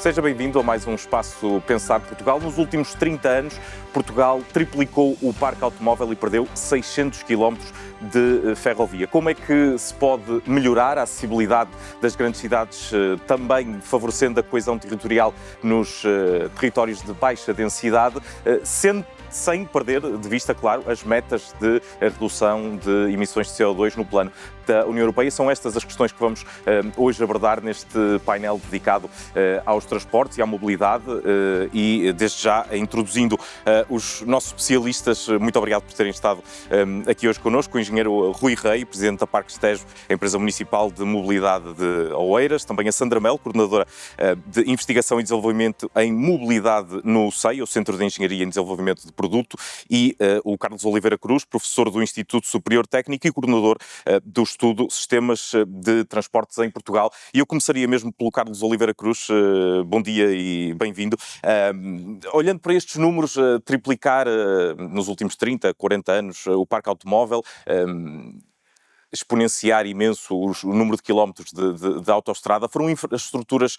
Seja bem-vindo a mais um Espaço Pensar Portugal. Nos últimos 30 anos, Portugal triplicou o parque automóvel e perdeu 600 km de ferrovia. Como é que se pode melhorar a acessibilidade das grandes cidades, também favorecendo a coesão territorial nos territórios de baixa densidade, sem perder de vista, claro, as metas de redução de emissões de CO2 no plano da União Europeia? São estas as questões que vamos hoje abordar neste painel dedicado aos transportes e à mobilidade e, desde já, introduzindo os nossos especialistas. Muito obrigado por terem estado aqui hoje connosco. O engenheiro Rui Rei, presidente da Parques Tejo, empresa municipal de mobilidade de Oeiras. Também a Sandra Melo, coordenadora de investigação e desenvolvimento em mobilidade no CEI, o Centro de Engenharia e Desenvolvimento de Produto. E o Carlos Oliveira Cruz, professor do Instituto Superior Técnico e coordenador do estudo Sistemas de Transportes em Portugal. E eu começaria mesmo pelo Carlos Oliveira Cruz. Bom dia e bem-vindo. Olhando para estes números, triplicar nos últimos 30, 40 anos o parque automóvel, exponenciar imenso o número de quilómetros de autoestrada, foram infraestruturas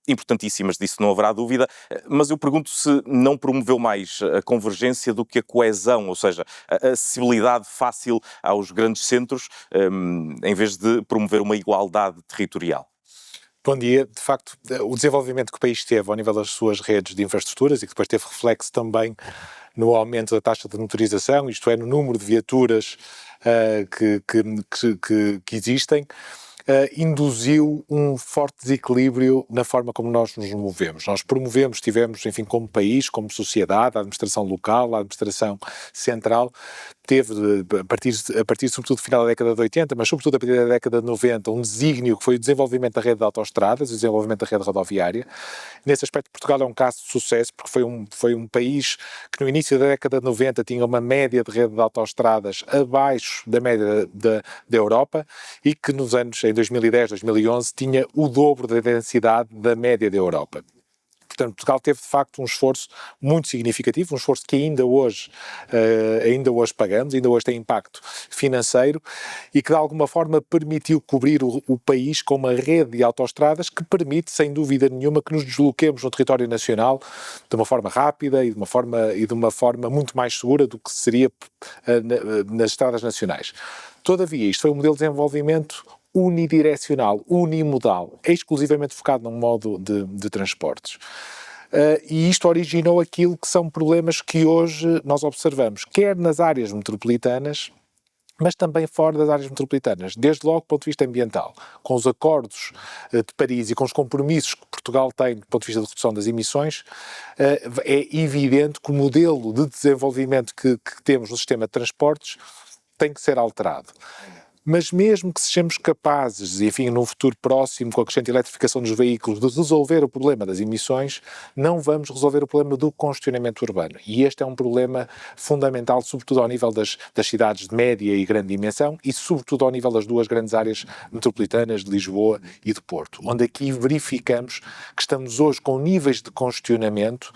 importantíssimas, disso não haverá dúvida, mas eu pergunto se não promoveu mais a convergência do que a coesão, ou seja, a acessibilidade fácil aos grandes centros, em vez de promover uma igualdade territorial. Bom dia. De facto, o desenvolvimento que o país teve ao nível das suas redes de infraestruturas e que depois teve reflexo também no aumento da taxa de motorização, isto é, no número de viaturas que existem, induziu um forte desequilíbrio na forma como nós nos movemos. Nós promovemos, tivemos, enfim, como país, como sociedade, a administração local, a administração central, teve, a partir sobretudo do final da década de 80, mas sobretudo a partir da década de 90, um desígnio que foi o desenvolvimento da rede de autoestradas, o desenvolvimento da rede rodoviária. Nesse aspecto, Portugal é um caso de sucesso, porque foi um país que no início da década de 90 tinha uma média de rede de autoestradas abaixo da média da Europa e que nos anos, em 2010, 2011, tinha o dobro da densidade da média da Europa. Portanto, Portugal teve, de facto, um esforço muito significativo, um esforço que ainda hoje pagamos, ainda hoje tem impacto financeiro e que, de alguma forma, permitiu cobrir o país com uma rede de autoestradas que permite, sem dúvida nenhuma, que nos desloquemos no território nacional de uma forma rápida e de uma forma muito mais segura do que seria nas estradas nacionais. Todavia, isto foi um modelo de desenvolvimento unidirecional, unimodal, exclusivamente focado num modo de transportes. E isto originou aquilo que são problemas que hoje nós observamos, quer nas áreas metropolitanas, mas também fora das áreas metropolitanas, desde logo do ponto de vista ambiental, com os acordos de Paris e com os compromissos que Portugal tem do ponto de vista de redução das emissões, é evidente que o modelo de desenvolvimento que temos no sistema de transportes tem que ser alterado. Mas mesmo que sejamos capazes, enfim, num futuro próximo, com a crescente eletrificação dos veículos, de resolver o problema das emissões, não vamos resolver o problema do congestionamento urbano. E este é um problema fundamental, sobretudo ao nível das cidades de média e grande dimensão e sobretudo ao nível das duas grandes áreas metropolitanas de Lisboa e de Porto, onde aqui verificamos que estamos hoje com níveis de congestionamento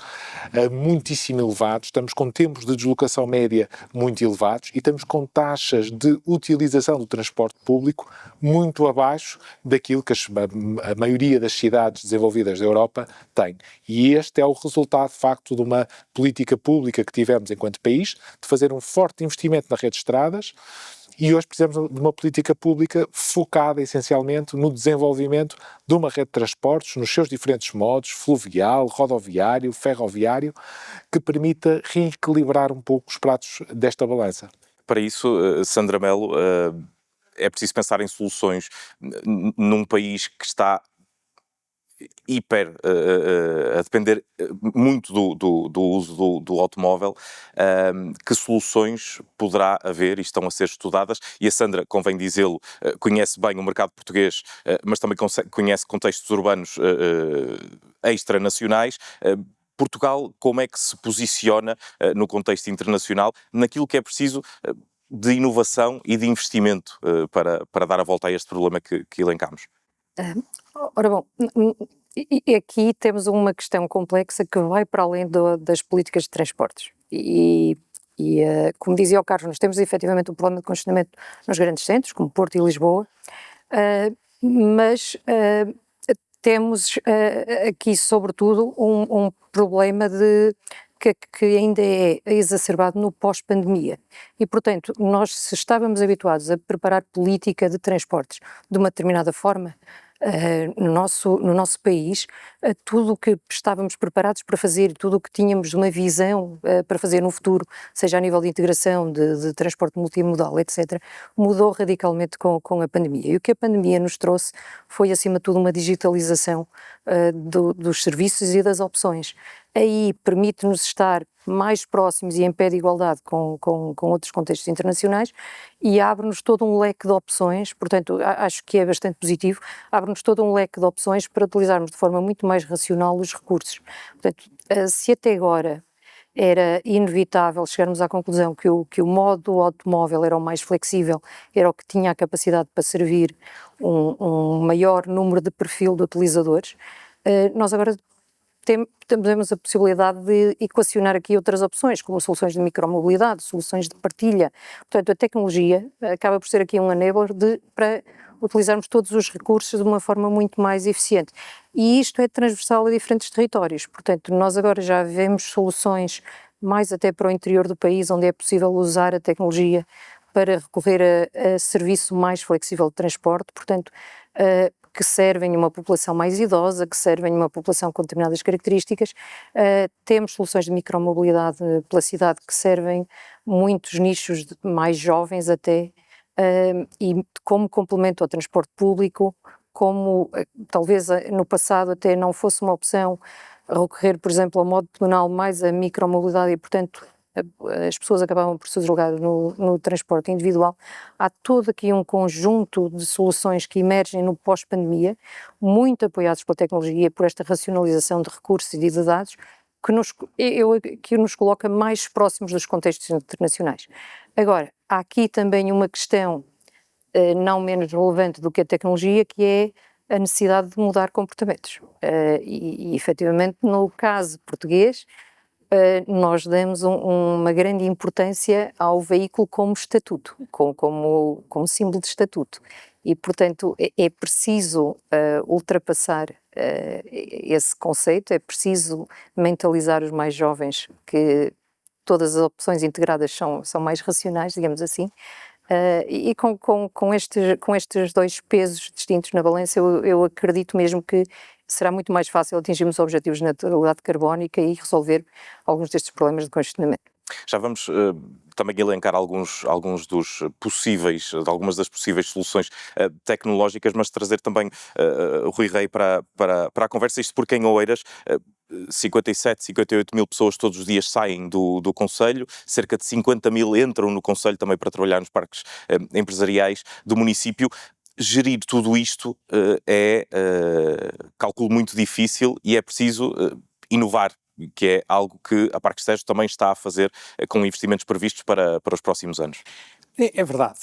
muitíssimo elevados, estamos com tempos de deslocação média muito elevados e estamos com taxas de utilização do transporte público muito abaixo daquilo que a maioria das cidades desenvolvidas da Europa tem. E este é o resultado, de facto, de uma política pública que tivemos enquanto país, de fazer um forte investimento na rede de estradas, e hoje precisamos de uma política pública focada essencialmente no desenvolvimento de uma rede de transportes nos seus diferentes modos, fluvial, rodoviário, ferroviário, que permita reequilibrar um pouco os pratos desta balança. Para isso, Sandra Melo, é preciso pensar em soluções num país que está a depender muito do uso do automóvel. Que soluções poderá haver e estão a ser estudadas? E a Sandra, convém dizê-lo, conhece bem o mercado português, mas também conhece contextos urbanos extranacionais. Portugal, como é que se posiciona no contexto internacional naquilo que é preciso de inovação e de investimento para dar a volta a este problema que elencámos? Ora bom, e aqui temos uma questão complexa que vai para além das políticas de transportes. Como dizia o Carlos, nós temos efetivamente um problema de congestionamento nos grandes centros, como Porto e Lisboa, mas temos aqui, sobretudo, um problema que ainda é exacerbado no pós-pandemia. E, portanto, nós, se estávamos habituados a preparar política de transportes de uma determinada forma, no nosso país, tudo o que estávamos preparados para fazer, tudo o que tínhamos uma visão para fazer no futuro, seja a nível de integração, de transporte multimodal, etc., mudou radicalmente com a pandemia. E o que a pandemia nos trouxe foi, acima de tudo, uma digitalização dos serviços e das opções. Aí permite-nos estar mais próximos e em pé de igualdade com outros contextos internacionais e abre-nos todo um leque de opções, portanto, acho que é bastante positivo, abre-nos todo um leque de opções para utilizarmos de forma muito mais racional os recursos. Portanto, se até agora era inevitável chegarmos à conclusão que o modo automóvel era o mais flexível, era o que tinha a capacidade para servir um maior número de perfil de utilizadores, nós agora temos a possibilidade de equacionar aqui outras opções, como soluções de micromobilidade, soluções de partilha. Portanto, a tecnologia acaba por ser aqui um enabler para utilizarmos todos os recursos de uma forma muito mais eficiente. E isto é transversal a diferentes territórios. Portanto, nós agora já vemos soluções mais até para o interior do país, onde é possível usar a tecnologia para recorrer a serviço mais flexível de transporte. Portanto, que servem a uma população mais idosa, que servem a uma população com determinadas características. Temos soluções de micromobilidade pela cidade que servem muitos nichos mais jovens até, e como complemento ao transporte público, como talvez no passado até não fosse uma opção recorrer, por exemplo, ao modo pedonal mais a micromobilidade e, portanto, as pessoas acabavam por se deslocar no transporte individual. Há todo aqui um conjunto de soluções que emergem no pós-pandemia, muito apoiados pela tecnologia, por esta racionalização de recursos e de dados, que nos coloca mais próximos dos contextos internacionais. Agora, há aqui também uma questão não menos relevante do que a tecnologia, que é a necessidade de mudar comportamentos. E efetivamente, no caso português, nós damos uma grande importância ao veículo como estatuto, como símbolo de estatuto. E, portanto, é preciso ultrapassar esse conceito, é preciso mentalizar os mais jovens que todas as opções integradas são mais racionais, digamos assim. E com estes dois pesos distintos na balança, eu acredito mesmo que será muito mais fácil atingirmos objetivos de neutralidade carbónica e resolver alguns destes problemas de congestionamento. Já vamos também elencar algumas das possíveis soluções tecnológicas, mas trazer também Rui Rei para a conversa, isto porque em Oeiras 57, 58 mil pessoas todos os dias saem do Concelho, cerca de 50 mil entram no Concelho também para trabalhar nos parques empresariais do município. Gerir tudo isto é cálculo muito difícil e é preciso inovar, que é algo que a Parques Tejo também está a fazer com investimentos previstos para os próximos anos. É verdade,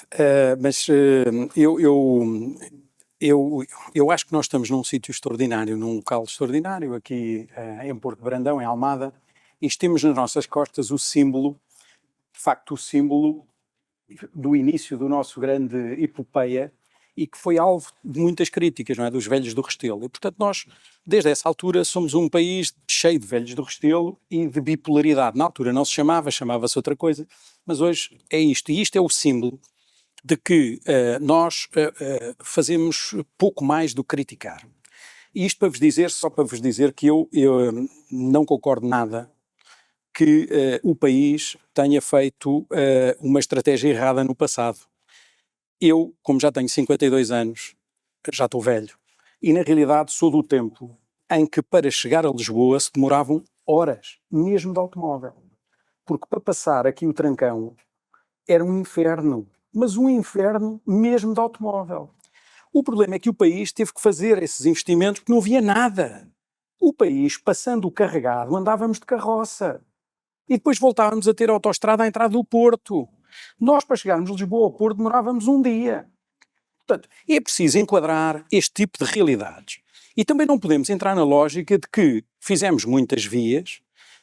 mas eu acho que nós estamos num sítio extraordinário, num local extraordinário, aqui em Porto Brandão, em Almada, e temos nas nossas costas o símbolo, de facto o símbolo do início do nosso grande epopeia, e que foi alvo de muitas críticas, não é? Dos velhos do Restelo. E, portanto, nós, desde essa altura, somos um país cheio de velhos do Restelo e de bipolaridade. Na altura não se chamava-se outra coisa, mas hoje é isto. E isto é o símbolo de que nós fazemos pouco mais do que criticar. E isto só para vos dizer que eu não concordo nada que o país tenha feito uma estratégia errada no passado. Eu, como já tenho 52 anos, já estou velho, e na realidade sou do tempo em que para chegar a Lisboa se demoravam horas, mesmo de automóvel. Porque para passar aqui o Trancão era um inferno, mas um inferno mesmo de automóvel. O problema é que o país teve que fazer esses investimentos porque não havia nada. O país, passando o carregado, andávamos de carroça. E depois voltávamos a ter autoestrada à entrada do Porto. Nós, para chegarmos de Lisboa ao Porto, demorávamos um dia. Portanto, é preciso enquadrar este tipo de realidades. E também não podemos entrar na lógica de que fizemos muitas vias,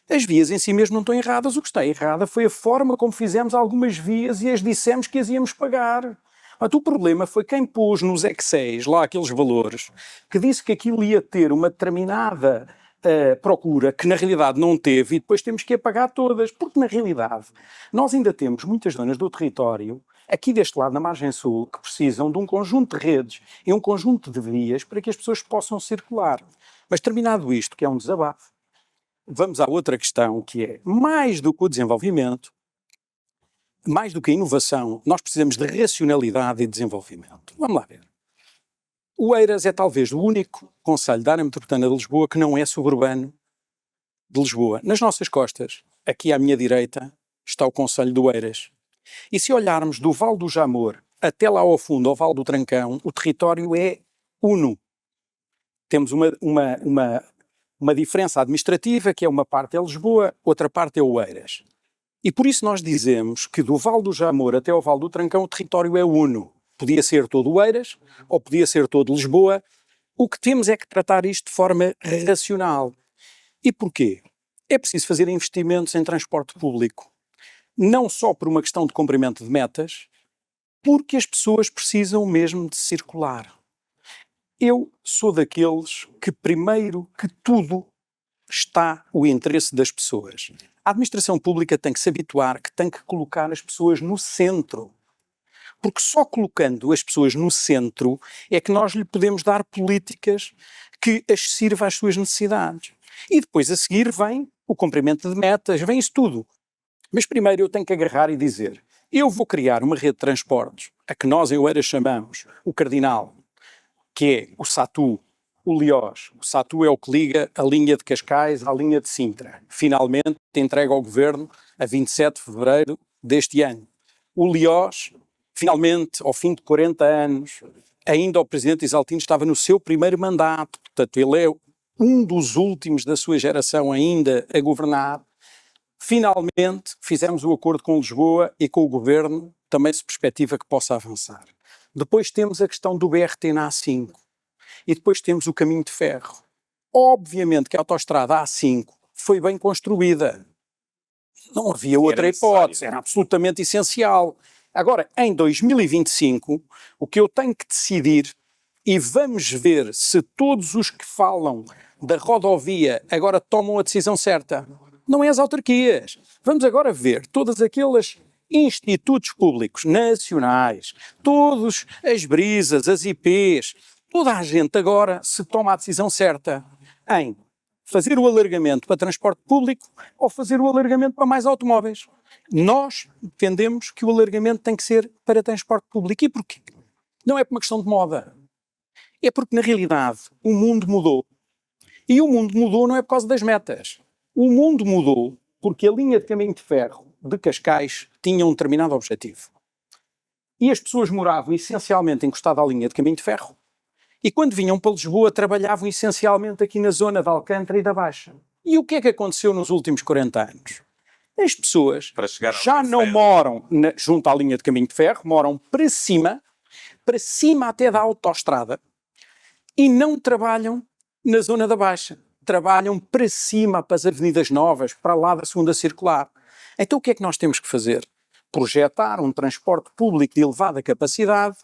as vias em si mesmo não estão erradas, o que está errada foi a forma como fizemos algumas vias e as dissemos que as íamos pagar. Mas o problema foi quem pôs nos Exceis lá aqueles valores, que disse que aquilo ia ter uma determinada procura, que na realidade não teve, e depois temos que apagar todas, porque na realidade nós ainda temos muitas zonas do território, aqui deste lado, na margem sul, que precisam de um conjunto de redes e um conjunto de vias para que as pessoas possam circular. Mas terminado isto, que é um desabafo, vamos à outra questão, que é, mais do que o desenvolvimento, mais do que a inovação, nós precisamos de racionalidade e desenvolvimento. Vamos lá ver. O Eiras é talvez o único concelho da área metropolitana de Lisboa que não é suburbano de Lisboa. Nas nossas costas, aqui à minha direita, está o concelho do Eiras. E se olharmos do Vale do Jamor até lá ao fundo, ao Vale do Trancão, o território é uno. Temos uma diferença administrativa, que é uma parte é Lisboa, outra parte é o Eiras. E por isso nós dizemos que do Vale do Jamor até ao Vale do Trancão o território é uno. Podia ser todo o Eiras, ou podia ser todo Lisboa. O que temos é que tratar isto de forma racional. E porquê? É preciso fazer investimentos em transporte público. Não só por uma questão de cumprimento de metas, porque as pessoas precisam mesmo de circular. Eu sou daqueles que, primeiro que tudo, está o interesse das pessoas. A administração pública tem que se habituar que tem que colocar as pessoas no centro. Porque só colocando as pessoas no centro é que nós lhe podemos dar políticas que as sirvam às suas necessidades. E depois a seguir vem o cumprimento de metas, vem isso tudo. Mas primeiro eu tenho que agarrar e dizer, eu vou criar uma rede de transportes, a que nós em Oeiras chamamos o Cardinal, que é o SATU, o Liós. O SATU é o que liga a linha de Cascais à linha de Sintra. Finalmente entregue ao Governo a 27 de fevereiro deste ano. O Liós, finalmente, ao fim de 40 anos, ainda o Presidente Isaltino estava no seu primeiro mandato, portanto ele é um dos últimos da sua geração ainda a governar. Finalmente fizemos o acordo com Lisboa e com o Governo, também se perspectiva que possa avançar. Depois temos a questão do BRT na A5 e depois temos o caminho de ferro. Obviamente que a autoestrada A5 foi bem construída. Não havia outra hipótese, era absolutamente essencial. Agora, em 2025, o que eu tenho que decidir, e vamos ver se todos os que falam da rodovia agora tomam a decisão certa, não é as autarquias. Vamos agora ver todas aquelas institutos públicos nacionais, todas as brisas, as IPs, toda a gente agora se toma a decisão certa em fazer o alargamento para transporte público ou fazer o alargamento para mais automóveis. Nós defendemos que o alargamento tem que ser para transporte público. E porquê? Não é por uma questão de moda. É porque, na realidade, o mundo mudou. E o mundo mudou não é por causa das metas. O mundo mudou porque a linha de caminho de ferro de Cascais tinha um determinado objetivo. E as pessoas moravam essencialmente encostadas à linha de caminho de ferro. E quando vinham para Lisboa, trabalhavam essencialmente aqui na zona de Alcântara e da Baixa. E o que é que aconteceu nos últimos 40 anos? As pessoas já não moram junto à linha de caminho de ferro, moram para cima até da autoestrada, e não trabalham na zona da Baixa. Trabalham para cima, para as avenidas novas, para lá da segunda circular. Então o que é que nós temos que fazer? Projetar um transporte público de elevada capacidade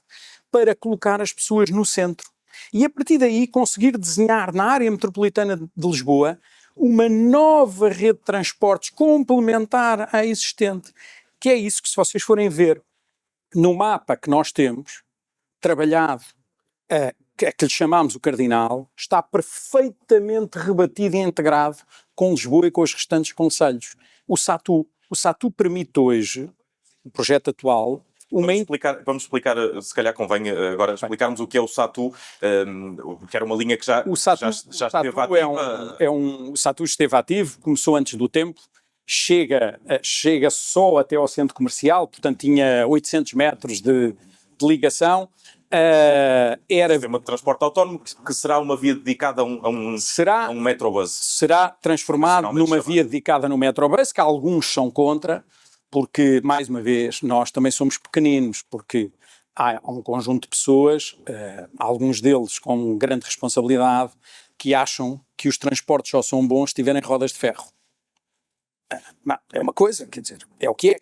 para colocar as pessoas no centro. E a partir daí conseguir desenhar na área metropolitana de Lisboa uma nova rede de transportes complementar à existente, que é isso que, se vocês forem ver no mapa que nós temos, trabalhado, que lhe chamamos o Cardinal, está perfeitamente rebatido e integrado com Lisboa e com os restantes concelhos. O SATU permite hoje, o projeto atual, Vamos explicar, se calhar convém agora explicarmos o que é o SATU, que era uma linha que já esteve ativa. O SATU esteve ativo, começou antes do tempo, chega só até ao centro comercial, portanto tinha 800 metros de ligação. Era sistema de transporte autónomo que será uma via dedicada a um Metrobus. Será transformado numa via dedicada no Metrobus, que alguns são contra, porque, mais uma vez, nós também somos pequeninos, porque há um conjunto de pessoas, alguns deles com grande responsabilidade, que acham que os transportes só são bons se tiverem rodas de ferro. Não, é uma coisa, quer dizer, é o que é.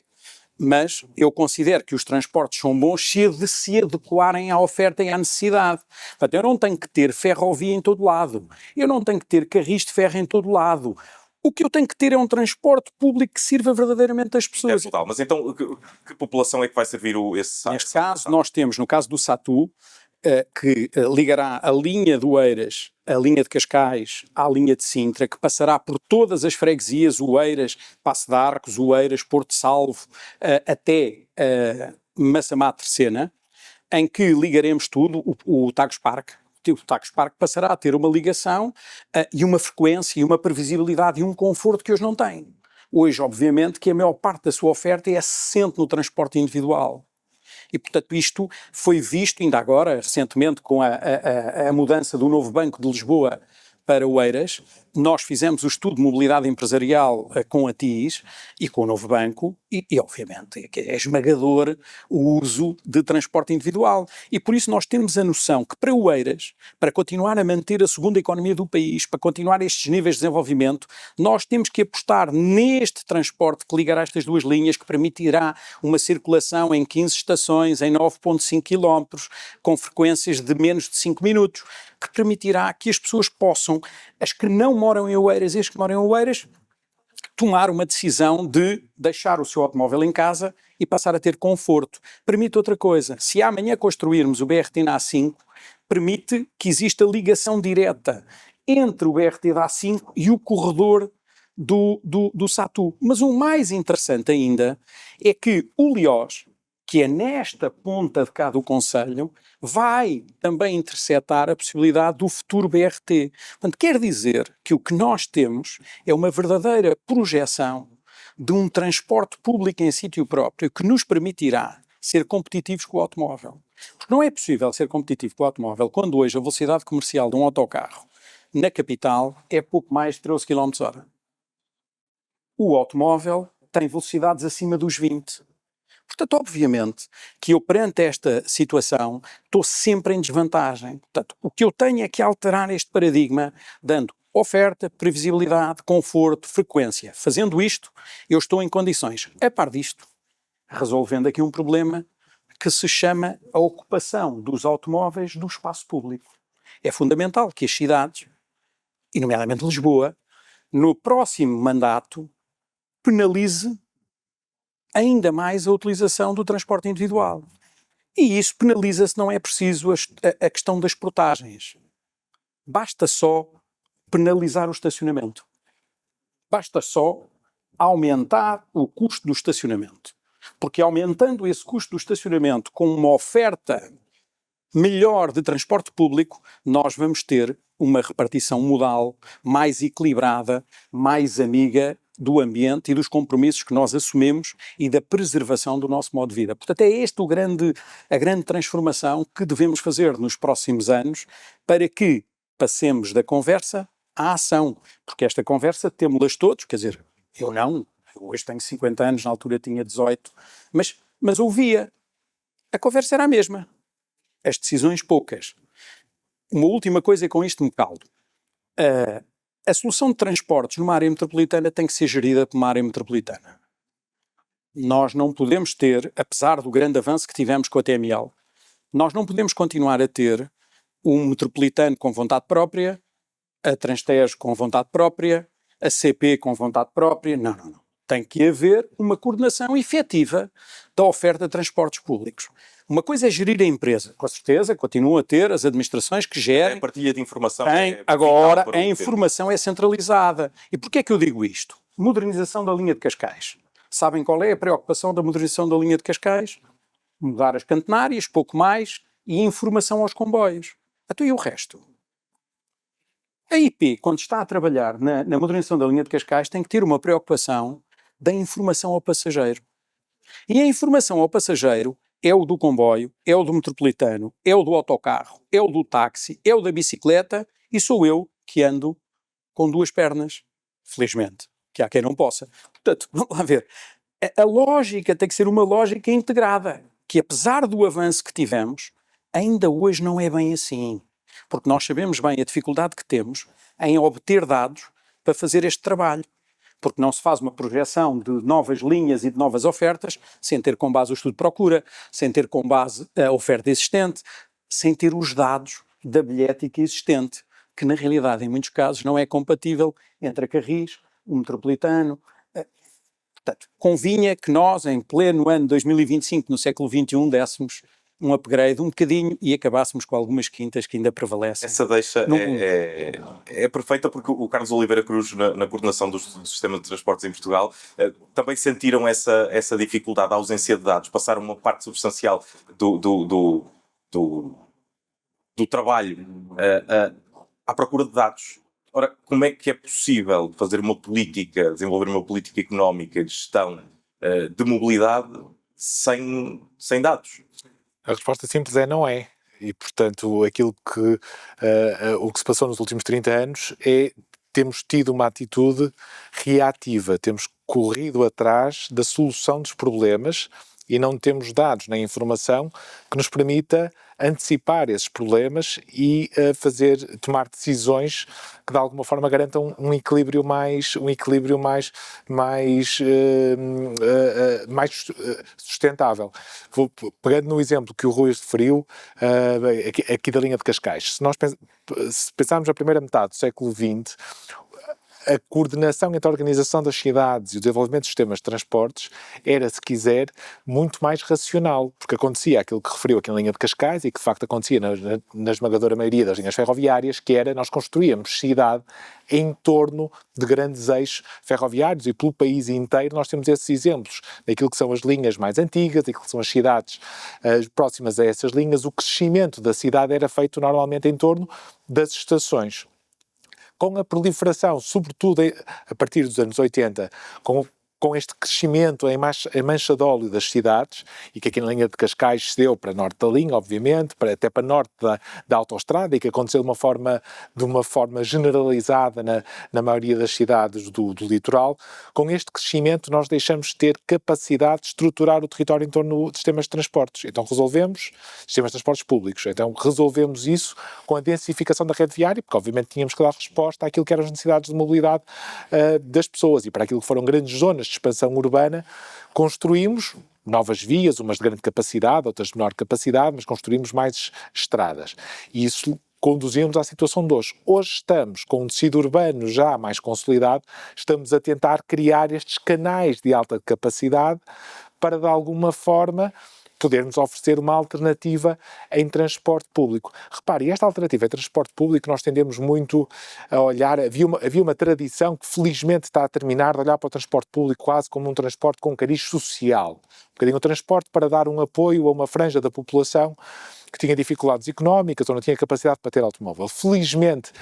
Mas eu considero que os transportes são bons se adequarem à oferta e à necessidade. Portanto, eu não tenho que ter ferrovia em todo lado. Eu não tenho que ter carris de ferro em todo lado. O que eu tenho que ter é um transporte público que sirva verdadeiramente às pessoas. Total. Mas então, que população é que vai servir esse Neste caso, nós temos, no caso do Satu, que ligará a linha do Oeiras, a linha de Cascais à linha de Sintra, que passará por todas as freguesias, Oeiras, Passo de Arcos, Oeiras, Porto Salvo, até Massamá Terceira, em que ligaremos tudo, o Tagus Park. O Tagus Park passará a ter uma ligação e uma frequência e uma previsibilidade e um conforto que hoje não tem. Hoje, obviamente, que a maior parte da sua oferta é assente no transporte individual. E, portanto, isto foi visto ainda agora, recentemente, com a mudança do novo Banco de Lisboa para Oeiras. Nós fizemos o estudo de mobilidade empresarial com a TIS e com o novo banco e obviamente, é esmagador o uso de transporte individual. E por isso nós temos a noção que para Oeiras, para continuar a manter a segunda economia do país, para continuar estes níveis de desenvolvimento, nós temos que apostar neste transporte que ligará estas duas linhas, que permitirá uma circulação em 15 estações, em 9,5 km, com frequências de menos de 5 minutos, que permitirá que as pessoas possam, as que não moram em Oeiras e as que moram em Oeiras, tomar uma decisão de deixar o seu automóvel em casa e passar a ter conforto. Permite outra coisa, se amanhã construirmos o BRT na A5, permite que exista ligação direta entre o BRT da A5 e o corredor do Satu. Mas o mais interessante ainda é que o Lioz, que é nesta ponta de cá do concelho, vai também interceptar a possibilidade do futuro BRT. Portanto, quer dizer que o que nós temos é uma verdadeira projeção de um transporte público em sítio próprio que nos permitirá ser competitivos com o automóvel. Porque não é possível ser competitivo com o automóvel quando hoje a velocidade comercial de um autocarro na capital é pouco mais de 13 km/h. O automóvel tem velocidades acima dos 20. Portanto, obviamente, que eu perante esta situação estou sempre em desvantagem. Portanto, o que eu tenho é que alterar este paradigma, dando oferta, previsibilidade, conforto, frequência. Fazendo isto, eu estou em condições, a par disto, resolvendo aqui um problema que se chama a ocupação dos automóveis do espaço público. É fundamental que as cidades, e nomeadamente Lisboa, no próximo mandato, penalize ainda mais a utilização do transporte individual. E isso penaliza se não é preciso a questão das portagens. Basta só penalizar o estacionamento. Basta só aumentar o custo do estacionamento. Porque aumentando esse custo do estacionamento com uma oferta melhor de transporte público, nós vamos ter uma repartição modal mais equilibrada, mais amiga do ambiente e dos compromissos que nós assumimos e da preservação do nosso modo de vida. Portanto, é esta a grande transformação que devemos fazer nos próximos anos para que passemos da conversa à ação. Porque esta conversa temos-las todos, quer dizer, eu não, eu hoje tenho 50 anos, na altura tinha 18, mas ouvia. A conversa era a mesma. As decisões poucas. Uma última coisa, e com isto me caldo. A solução de transportes numa área metropolitana tem que ser gerida por uma área metropolitana. Nós não podemos ter, apesar do grande avanço que tivemos com a TML, nós não podemos continuar a ter um metropolitano com vontade própria, a Transtejo com vontade própria, a CP com vontade própria. Não. Tem que haver uma coordenação efetiva da oferta de transportes públicos. Uma coisa é gerir a empresa, com certeza, continuam a ter as administrações que gerem. A partilha de informação agora, a informação é centralizada. E porquê é que eu digo isto? Modernização da linha de Cascais. Sabem qual é a preocupação da modernização da linha de Cascais? Mudar as cantenárias, pouco mais, e informação aos comboios. Até e o resto? A IP, quando está a trabalhar na modernização da linha de Cascais, tem que ter uma preocupação da informação ao passageiro. E a informação ao passageiro é o do comboio, é o do metropolitano, é o do autocarro, é o do táxi, é o da bicicleta e sou eu que ando com duas pernas, felizmente, que há quem não possa. Portanto, vamos lá ver, a lógica tem que ser uma lógica integrada, que apesar do avanço que tivemos, ainda hoje não é bem assim, porque nós sabemos bem a dificuldade que temos em obter dados para fazer este trabalho. porque não se faz uma projeção de novas linhas e de novas ofertas sem ter com base o estudo de procura, sem ter com base a oferta existente, sem ter os dados da bilhética existente, que na realidade, em muitos casos, não é compatível entre a Carris, o Metropolitano. Portanto, convinha que nós, em pleno ano 2025, no século XXI, dessemos um upgrade um bocadinho e acabássemos com algumas quintas que ainda prevalecem. Essa deixa é perfeita, porque o Carlos Oliveira Cruz, na coordenação do sistema de transportes em Portugal, também sentiram essa dificuldade, a ausência de dados, passaram uma parte substancial do trabalho à procura de dados. Ora, como é que é possível fazer desenvolver uma política económica de gestão de mobilidade sem dados? A resposta simples é não é. E, portanto, o que se passou nos últimos 30 anos é temos tido uma atitude reativa, temos corrido atrás da solução dos problemas e não temos dados nem informação que nos permita antecipar esses problemas e tomar decisões que de alguma forma garantam um equilíbrio mais sustentável. Pegando no exemplo que o Rui referiu, aqui da linha de Cascais, se pensarmos na primeira metade do século XX, a coordenação entre a organização das cidades e o desenvolvimento de sistemas de transportes era, se quiser, muito mais racional, porque acontecia aquilo que referiu aqui na linha de Cascais e que de facto acontecia na esmagadora maioria das linhas ferroviárias, que era nós construíamos cidade em torno de grandes eixos ferroviários e pelo país inteiro nós temos esses exemplos daquilo que são as linhas mais antigas, daquilo que são as cidades próximas a essas linhas. O crescimento da cidade era feito normalmente em torno das estações. Com a proliferação, sobretudo a partir dos anos 80, com este crescimento em mancha de óleo das cidades, e que aqui na linha de Cascais se deu para norte da linha, obviamente, até para norte da autoestrada, e que aconteceu de uma forma generalizada na maioria das cidades do litoral. Com este crescimento nós deixamos de ter capacidade de estruturar o território em torno de sistemas de transportes. Então resolvemos sistemas de transportes públicos. Então resolvemos isso com a densificação da rede viária, porque obviamente tínhamos que dar resposta àquilo que eram as necessidades de mobilidade das pessoas e para aquilo que foram grandes zonas de expansão urbana. Construímos novas vias, umas de grande capacidade, outras de menor capacidade, mas construímos mais estradas. E isso conduziu-nos à situação de hoje. Hoje estamos com um tecido urbano já mais consolidado, estamos a tentar criar estes canais de alta capacidade para, de alguma forma, podermos oferecer uma alternativa em transporte público. Repare, esta alternativa em transporte público nós tendemos muito a olhar, havia uma tradição que felizmente está a terminar de olhar para o transporte público quase como um transporte com cariz social. Um bocadinho um transporte para dar um apoio a uma franja da população que tinha dificuldades económicas ou não tinha capacidade para ter automóvel. Felizmente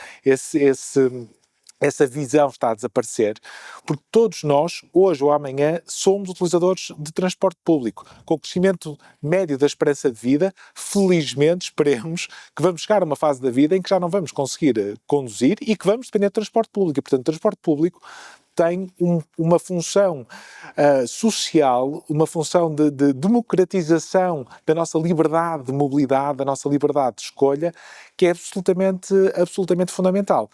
essa visão está a desaparecer, porque todos nós, hoje ou amanhã, somos utilizadores de transporte público. Com o crescimento médio da esperança de vida, felizmente, esperemos que vamos chegar a uma fase da vida em que já não vamos conseguir conduzir e que vamos depender de transporte público. E, portanto, o transporte público tem uma função social, uma função de democratização da nossa liberdade de mobilidade, da nossa liberdade de escolha, que é absolutamente fundamental.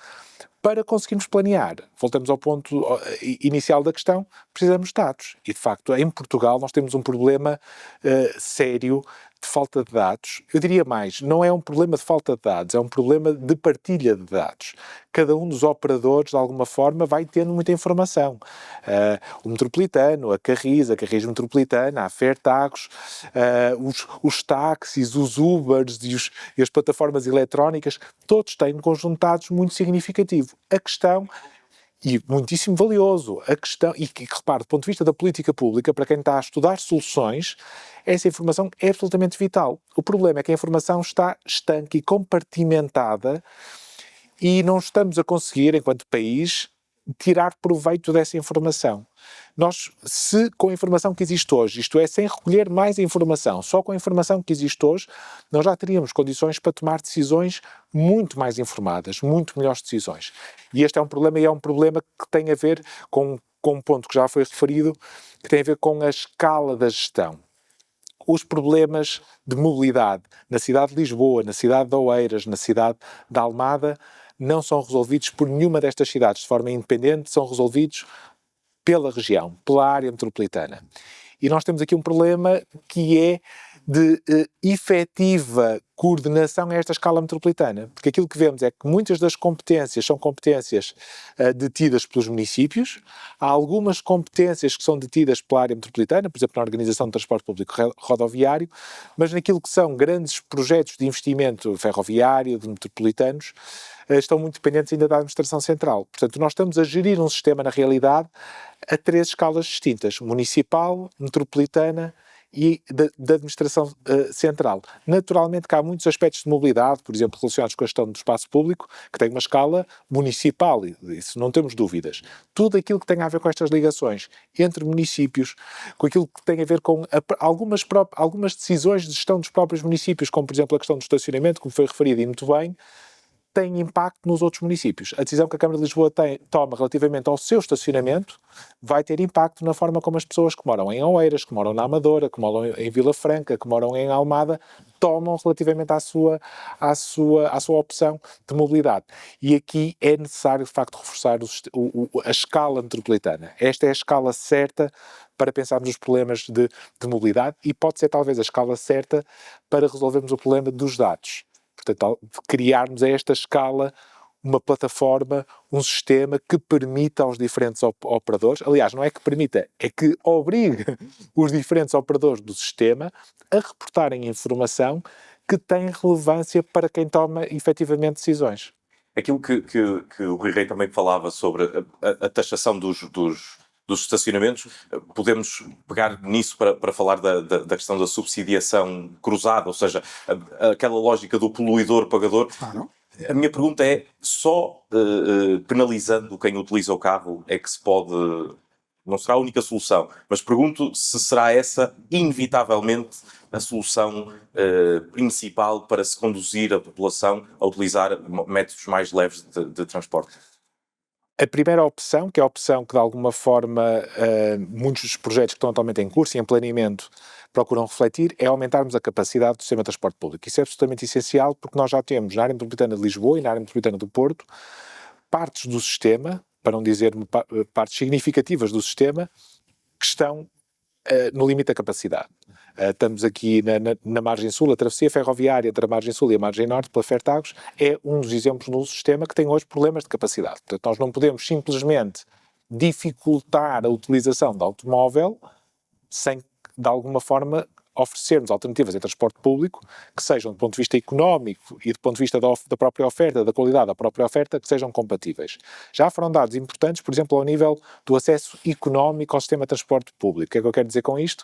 Para conseguirmos planear, voltamos ao ponto inicial da questão, precisamos de dados. E, de facto, em Portugal nós temos um problema sério de falta de dados. Eu diria mais, não é um problema de falta de dados, é um problema de partilha de dados. Cada um dos operadores, de alguma forma, vai tendo muita informação. O Metropolitano, a Carris Metropolitana, a Fertagos, os táxis, os Ubers e as plataformas eletrónicas, todos têm um conjunto de dados muito significativo. A questão, e muitíssimo valioso, e que repare, do ponto de vista da política pública, para quem está a estudar soluções, essa informação é absolutamente vital. O problema é que a informação está estanque e compartimentada e não estamos a conseguir, enquanto país, tirar proveito dessa informação. Nós, se com a informação que existe hoje, isto é, sem recolher mais informação, só com a informação que existe hoje, nós já teríamos condições para tomar decisões muito mais informadas, muito melhores decisões. E este é um problema, e é um problema que tem a ver com um ponto que já foi referido, que tem a ver com a escala da gestão. Os problemas de mobilidade na cidade de Lisboa, na cidade de Oeiras, na cidade de Almada, não são resolvidos por nenhuma destas cidades de forma independente, são resolvidos pela região, pela área metropolitana. E nós temos aqui um problema que é de efetiva coordenação a esta escala metropolitana, porque aquilo que vemos é que muitas das competências são competências detidas pelos municípios, há algumas competências que são detidas pela área metropolitana, por exemplo, na organização do transporte público rodoviário, mas naquilo que são grandes projetos de investimento ferroviário, de metropolitanos, estão muito dependentes ainda da administração central. Portanto, nós estamos a gerir um sistema, na realidade, a 3 escalas distintas: municipal, metropolitana e da administração central. Naturalmente que há muitos aspectos de mobilidade, por exemplo, relacionados com a gestão do espaço público, que tem uma escala municipal, isso não temos dúvidas. Tudo aquilo que tem a ver com estas ligações entre municípios, com aquilo que tem a ver com algumas decisões de gestão dos próprios municípios, como por exemplo a questão do estacionamento, como foi referido e muito bem, tem impacto nos outros municípios. A decisão que a Câmara de Lisboa toma relativamente ao seu estacionamento vai ter impacto na forma como as pessoas que moram em Oeiras, que moram na Amadora, que moram em Vila Franca, que moram em Almada, tomam relativamente à sua opção de mobilidade. E aqui é necessário, de facto, reforçar a escala metropolitana. Esta é a escala certa para pensarmos nos problemas de mobilidade e pode ser talvez a escala certa para resolvermos o problema dos dados. Portanto, de criarmos a esta escala uma plataforma, um sistema que permita aos diferentes operadores, aliás, não é que permita, é que obrigue os diferentes operadores do sistema a reportarem informação que tem relevância para quem toma efetivamente decisões. Aquilo que o Rui Rei também falava sobre a taxação dos estacionamentos, podemos pegar nisso para falar da questão da subsidiação cruzada, ou seja, aquela lógica do poluidor-pagador. Claro. A minha pergunta é, só penalizando quem utiliza o carro é que se pode... Não será a única solução, mas pergunto se será essa, inevitavelmente, a solução principal para se conduzir a população a utilizar métodos mais leves de transporte. A primeira opção, que é a opção que de alguma forma muitos dos projetos que estão atualmente em curso e em planeamento procuram refletir, é aumentarmos a capacidade do sistema de transporte público. Isso é absolutamente essencial porque nós já temos na área metropolitana de Lisboa e na área metropolitana do Porto partes do sistema, para não dizer partes significativas do sistema, que estão no limite da capacidade. Estamos aqui na margem sul, a travessia ferroviária entre a margem sul e a margem norte, pela Fertagos, é um dos exemplos no sistema que tem hoje problemas de capacidade. Portanto, nós não podemos simplesmente dificultar a utilização do automóvel sem, de alguma forma, oferecermos alternativas em transporte público que sejam, do ponto de vista económico e do ponto de vista da própria oferta, da qualidade da própria oferta, que sejam compatíveis. Já foram dados importantes, por exemplo, ao nível do acesso económico ao sistema de transporte público. O que é que eu quero dizer com isto?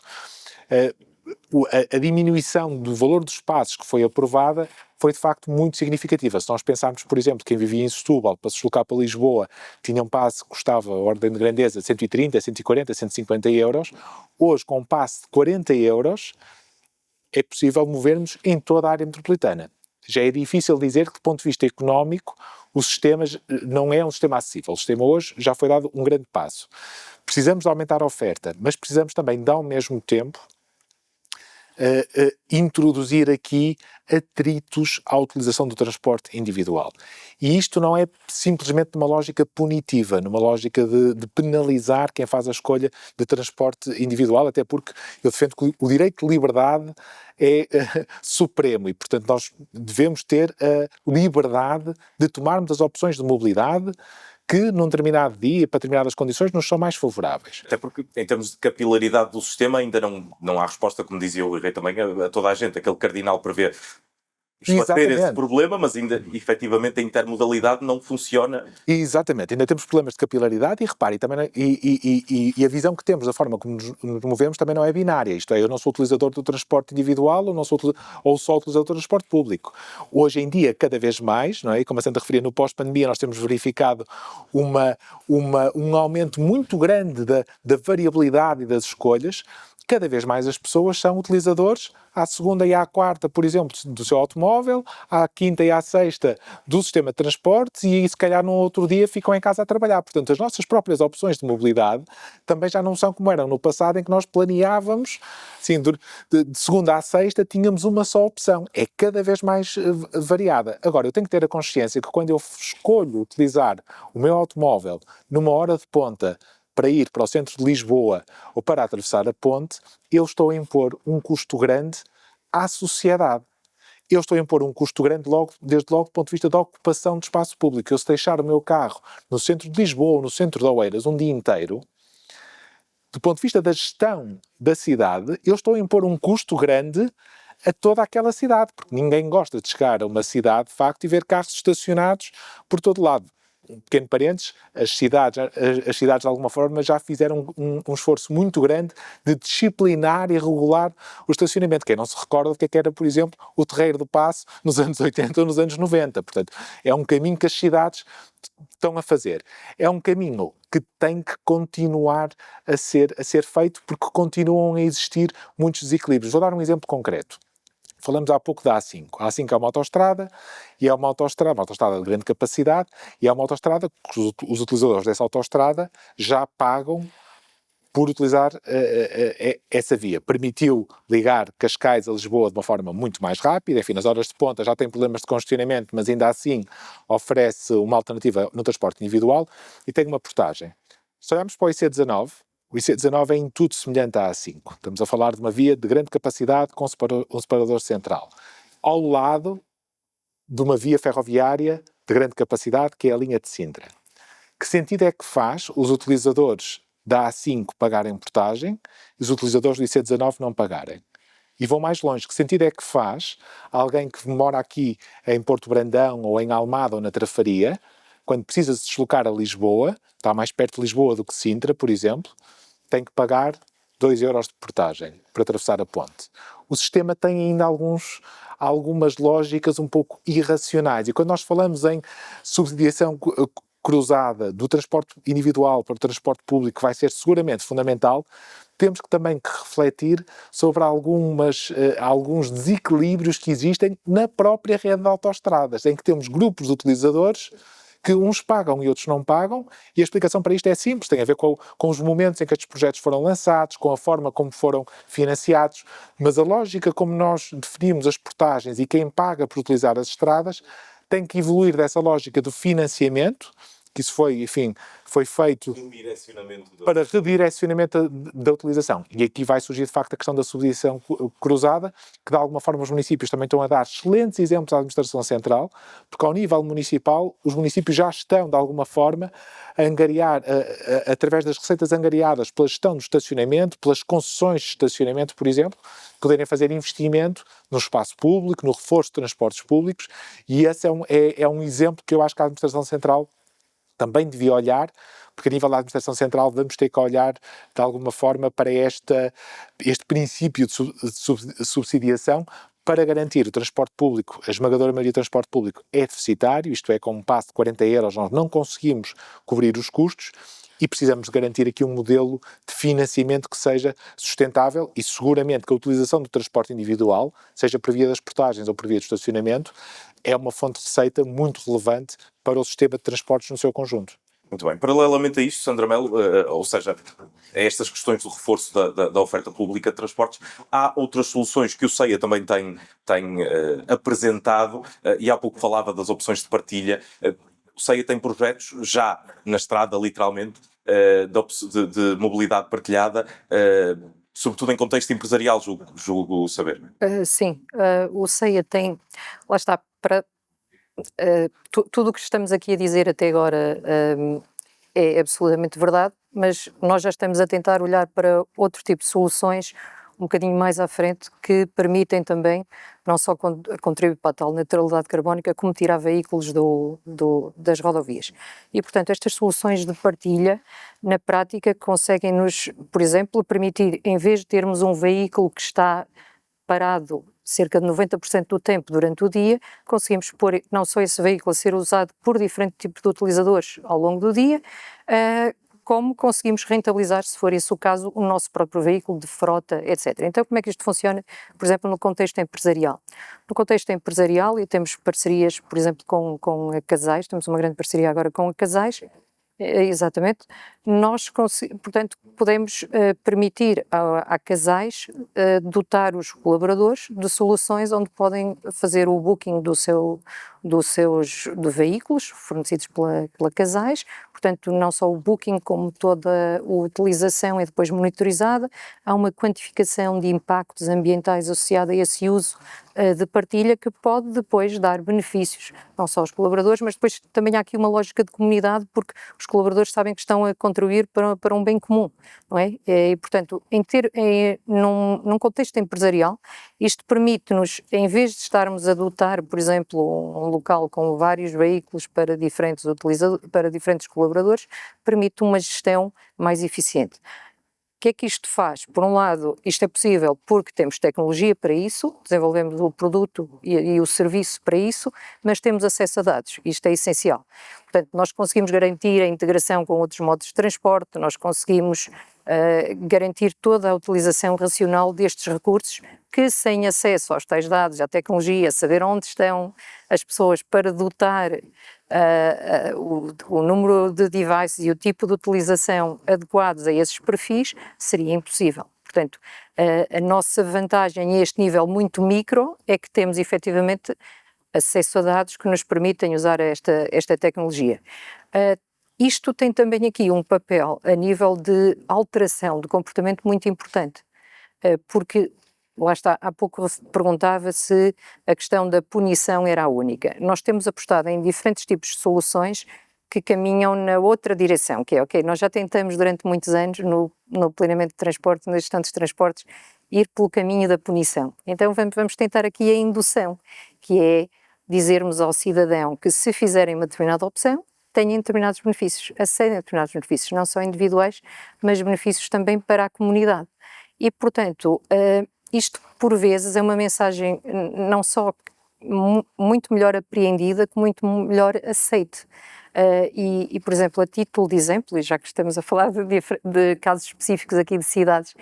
A diminuição do valor dos passos que foi aprovada foi de facto muito significativa. Se nós pensarmos, por exemplo, quem vivia em Setúbal para se deslocar para Lisboa tinha um passe que custava a ordem de grandeza de 130, 140, 150 euros, hoje com um passe de 40 euros é possível movermos em toda a área metropolitana. Já é difícil dizer que, do ponto de vista económico, o sistema não é um sistema acessível. O sistema hoje já foi dado um grande passo. Precisamos de aumentar a oferta, mas precisamos também de, ao mesmo tempo, introduzir aqui atritos à utilização do transporte individual. E isto não é simplesmente numa lógica punitiva, numa lógica de penalizar quem faz a escolha de transporte individual, até porque eu defendo que o direito de liberdade é supremo e, portanto, nós devemos ter a liberdade de tomarmos as opções de mobilidade que num determinado dia, para determinadas condições, nos são mais favoráveis. Até porque, em termos de capilaridade do sistema, ainda não há resposta, como dizia o Rei também, a toda a gente. Aquele cardinal prevê esclarecer esse problema, mas ainda, efetivamente, a intermodalidade não funciona. Exatamente. Ainda temos problemas de capilaridade e, repare, e a visão que temos da forma como nos movemos também não é binária. Isto é, eu não sou utilizador do transporte individual ou só utilizador do transporte público. Hoje em dia, cada vez mais, não é? E como a Sandra referia, no pós-pandemia nós temos verificado um aumento muito grande da variabilidade e das escolhas. Cada vez mais as pessoas são utilizadores à segunda e à quarta, por exemplo, do seu automóvel, à quinta e à sexta do sistema de transportes e se calhar num outro dia ficam em casa a trabalhar. Portanto, as nossas próprias opções de mobilidade também já não são como eram no passado, em que nós planeávamos, assim, de segunda à sexta tínhamos uma só opção. É cada vez mais variada. Agora, eu tenho que ter a consciência que quando eu escolho utilizar o meu automóvel numa hora de ponta para ir para o centro de Lisboa ou para atravessar a ponte, eu estou a impor um custo grande à sociedade. Eu estou a impor um custo grande desde logo do ponto de vista da ocupação de espaço público. Eu, se deixar o meu carro no centro de Lisboa ou no centro de Oeiras um dia inteiro, do ponto de vista da gestão da cidade, eu estou a impor um custo grande a toda aquela cidade, porque ninguém gosta de chegar a uma cidade, de facto, e ver carros estacionados por todo lado. Um pequeno parênteses, as cidades de alguma forma já fizeram um esforço muito grande de disciplinar e regular o estacionamento. Quem não se recorda do que era, por exemplo, o Terreiro do Paço nos anos 80 ou nos anos 90. Portanto, é um caminho que as cidades estão a fazer. É um caminho que tem que continuar a ser feito, porque continuam a existir muitos desequilíbrios. Vou dar um exemplo concreto. Falamos há pouco da A5. A A5 é uma autoestrada, e é uma autoestrada de grande capacidade, e é uma autoestrada que os utilizadores dessa autoestrada já pagam por utilizar essa via. Permitiu ligar Cascais a Lisboa de uma forma muito mais rápida, enfim, nas horas de ponta já tem problemas de congestionamento, mas ainda assim oferece uma alternativa no transporte individual e tem uma portagem. Se olharmos para o IC19, o IC19 é em tudo semelhante à A5. Estamos a falar de uma via de grande capacidade com um separador central, ao lado de uma via ferroviária de grande capacidade, que é a linha de Sintra. Que sentido é que faz os utilizadores da A5 pagarem portagem e os utilizadores do IC19 não pagarem? E vou mais longe. Que sentido é que faz alguém que mora aqui em Porto Brandão ou em Almada ou na Trafaria, quando precisa se deslocar a Lisboa, está mais perto de Lisboa do que Sintra, por exemplo, tem que pagar 2 euros de portagem para atravessar a ponte? O sistema tem ainda algumas lógicas um pouco irracionais. E quando nós falamos em subsidiação cruzada do transporte individual para o transporte público, que vai ser seguramente fundamental, temos que também refletir sobre alguns desequilíbrios que existem na própria rede de autoestradas, em que temos grupos de utilizadores que uns pagam e outros não pagam, e a explicação para isto é simples, tem a ver com os momentos em que estes projetos foram lançados, com a forma como foram financiados, mas a lógica como nós definimos as portagens e quem paga por utilizar as estradas tem que evoluir dessa lógica do financiamento, que isso foi feito para redirecionamento da utilização. E aqui vai surgir, de facto, a questão da subsidiação cruzada, que de alguma forma os municípios também estão a dar excelentes exemplos à administração central, porque ao nível municipal, os municípios já estão, de alguma forma, a angariar, através das receitas angariadas pela gestão do estacionamento, pelas concessões de estacionamento, por exemplo, poderem fazer investimento no espaço público, no reforço de transportes públicos, e esse é um exemplo que eu acho que a administração central também devia olhar, porque a nível da administração central vamos ter que olhar de alguma forma para este princípio de subsidiação para garantir o transporte público. A esmagadora maioria do transporte público é deficitário, isto é, com um passo de 40 euros nós não conseguimos cobrir os custos e precisamos de garantir aqui um modelo de financiamento que seja sustentável e seguramente que a utilização do transporte individual, seja por via das portagens ou por via do estacionamento, é uma fonte de receita muito relevante para o sistema de transportes no seu conjunto. Muito bem. Paralelamente a isto, Sandra Melo, ou seja, a estas questões do reforço da oferta pública de transportes, há outras soluções que o CEIA também tem apresentado, e há pouco falava das opções de partilha. O CEIA tem projetos já na estrada, literalmente, de mobilidade partilhada, sobretudo em contexto empresarial, julgo saber. Sim, o CEIA tem, lá está, tudo o que estamos aqui a dizer até agora é absolutamente verdade, mas nós já estamos a tentar olhar para outro tipo de soluções um bocadinho mais à frente que permitem também não só contribuir para a tal neutralidade carbónica, como tirar veículos das rodovias. E, portanto, estas soluções de partilha, na prática, conseguem-nos, por exemplo, permitir, em vez de termos um veículo que está parado cerca de 90% do tempo durante o dia, conseguimos pôr não só esse veículo a ser usado por diferentes tipos de utilizadores ao longo do dia, como conseguimos rentabilizar, se for esse o caso, o nosso próprio veículo de frota, etc. Então, como é que isto funciona, por exemplo, no contexto empresarial? No contexto empresarial, e temos parcerias, por exemplo, com a Casais, temos uma grande parceria agora com a Casais, Exatamente. Portanto, podemos permitir a casais dotar os colaboradores de soluções onde podem fazer o booking de veículos fornecidos pela casais, portanto, não só o booking como toda a utilização é depois monitorizada, há uma quantificação de impactos ambientais associada a esse uso de partilha que pode depois dar benefícios, não só aos colaboradores, mas depois também há aqui uma lógica de comunidade, porque os colaboradores sabem que estão a contribuir para um bem comum, não é? E, portanto, num contexto empresarial, isto permite-nos, em vez de estarmos a dotar, por exemplo, um local com vários veículos para diferentes colaboradores, permite uma gestão mais eficiente. O que é que isto faz? Por um lado, isto é possível porque temos tecnologia para isso, desenvolvemos o produto e o serviço para isso, mas temos acesso a dados, isto é essencial. Portanto, nós conseguimos garantir a integração com outros modos de transporte, nós conseguimos garantir toda a utilização racional destes recursos que, sem acesso aos tais dados, à tecnologia, saber onde estão as pessoas para dotar o número de devices e o tipo de utilização adequados a esses perfis, seria impossível. Portanto, a nossa vantagem a este nível muito micro é que temos efetivamente acesso a dados que nos permitem usar esta tecnologia. Isto tem também aqui um papel a nível de alteração de comportamento muito importante, porque, lá está, há pouco perguntava se a questão da punição era a única. Nós temos apostado em diferentes tipos de soluções que caminham na outra direção, que é, ok, nós já tentamos durante muitos anos no planeamento de transporte, na gestão dos transportes, ir pelo caminho da punição. Então vamos tentar aqui a indução, que é dizermos ao cidadão que se fizerem uma determinada opção, têm determinados benefícios, acedem a determinados benefícios, não só individuais, mas benefícios também para a comunidade. E, portanto, isto por vezes é uma mensagem não só muito melhor apreendida, como muito melhor aceite. E, por exemplo, a título de exemplo, e já que estamos a falar de casos específicos aqui de cidades,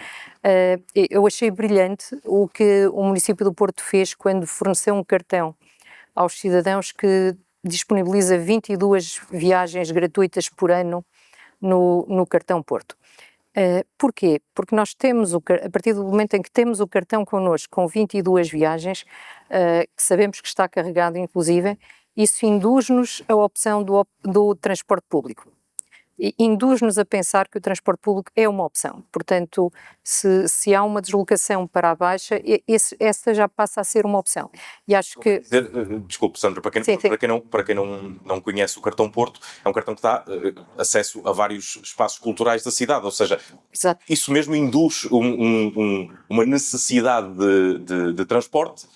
eu achei brilhante o que o município do Porto fez quando forneceu um cartão aos cidadãos que disponibiliza 22 viagens gratuitas por ano no cartão Porto. Porquê? Porque nós temos, a partir do momento em que temos o cartão connosco com 22 viagens, que sabemos que está carregado inclusive, isso induz-nos a opção do transporte público. Induz-nos a pensar que o transporte público é uma opção. Portanto, se há uma deslocação para a Baixa, essa já passa a ser uma opção. E acho que... Desculpe, Sandra, para quem não conhece o cartão Porto, é um cartão que dá acesso a vários espaços culturais da cidade, ou seja, Exato. Isso mesmo induz uma necessidade de transporte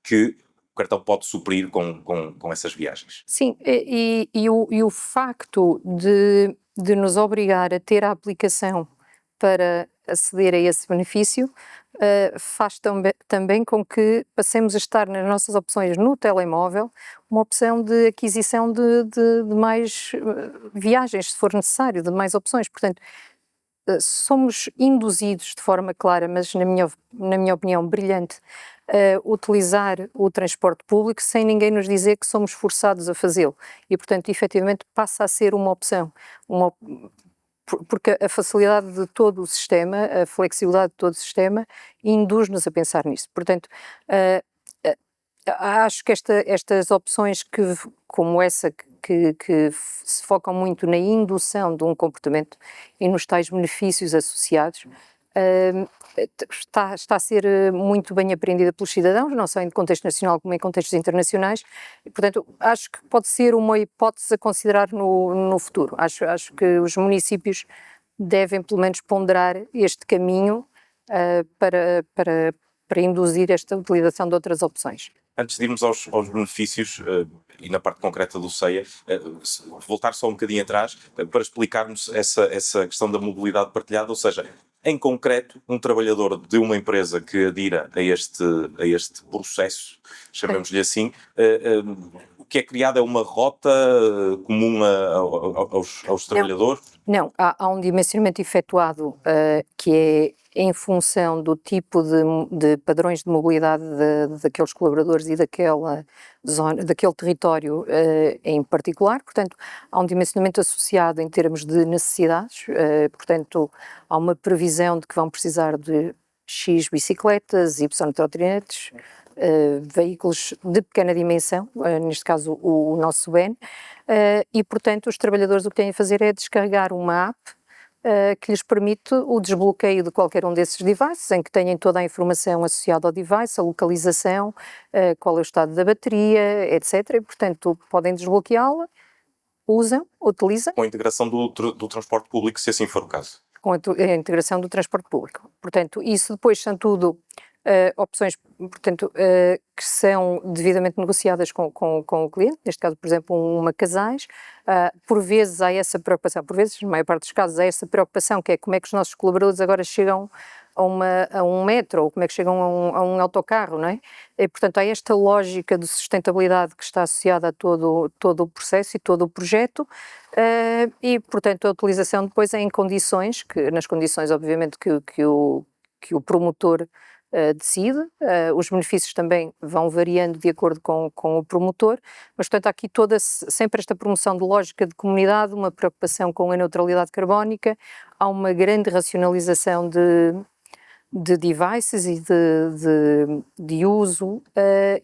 que o cartão pode suprir com essas viagens. Sim, e o facto de nos obrigar a ter a aplicação para aceder a esse benefício faz também com que passemos a estar nas nossas opções no telemóvel uma opção de aquisição de mais viagens, se for necessário, de mais opções. Portanto, somos induzidos de forma clara, mas na minha opinião brilhante, a utilizar o transporte público sem ninguém nos dizer que somos forçados a fazê-lo. E, portanto, efetivamente passa a ser uma opção. Porque a facilidade de todo o sistema, a flexibilidade de todo o sistema, induz-nos a pensar nisso. Portanto, acho que estas opções como essa que se focam muito na indução de um comportamento e nos tais benefícios associados, está a ser muito bem apreendida pelos cidadãos, não só em contexto nacional como em contextos internacionais, e, portanto, acho que pode ser uma hipótese a considerar no futuro. Acho que os municípios devem, pelo menos, ponderar este caminho para induzir esta utilização de outras opções. Antes de irmos aos benefícios e na parte concreta do CEIA, voltar só um bocadinho atrás para explicarmos essa questão da mobilidade partilhada, ou seja, em concreto, um trabalhador de uma empresa que adira a este processo, chamemos-lhe assim, que é criado é uma rota comum aos trabalhadores? Não, há um dimensionamento efetuado que é em função do tipo de padrões de mobilidade daqueles colaboradores e daquela zona, daquele território em particular. Portanto, há um dimensionamento associado em termos de necessidades. Portanto, há uma previsão de que vão precisar de X bicicletas, Y trotinetes, veículos de pequena dimensão, neste caso o nosso Ben, e portanto os trabalhadores o que têm a fazer é descarregar uma app que lhes permite o desbloqueio de qualquer um desses devices, em que têm toda a informação associada ao device, a localização, qual é o estado da bateria, etc. E portanto podem desbloqueá-la, usam, utilizam. Com a integração do transporte público, se assim for o caso. Com a integração do transporte público. Portanto, isso depois são tudo opções, portanto, que são devidamente negociadas com o cliente, neste caso, por exemplo, uma Casais. Por vezes há essa preocupação, por vezes, na maior parte dos casos, há essa preocupação, que é como é que os nossos colaboradores agora chegam a um metro, ou como é que chegam a um autocarro, não é? E, portanto, há esta lógica de sustentabilidade que está associada a todo o processo e todo o projeto, e, portanto, a utilização depois é em condições, nas condições, obviamente, que o promotor decide. Os benefícios também vão variando de acordo com o promotor, mas portanto há aqui sempre esta promoção de lógica de comunidade, uma preocupação com a neutralidade carbónica, há uma grande racionalização de devices e de uso,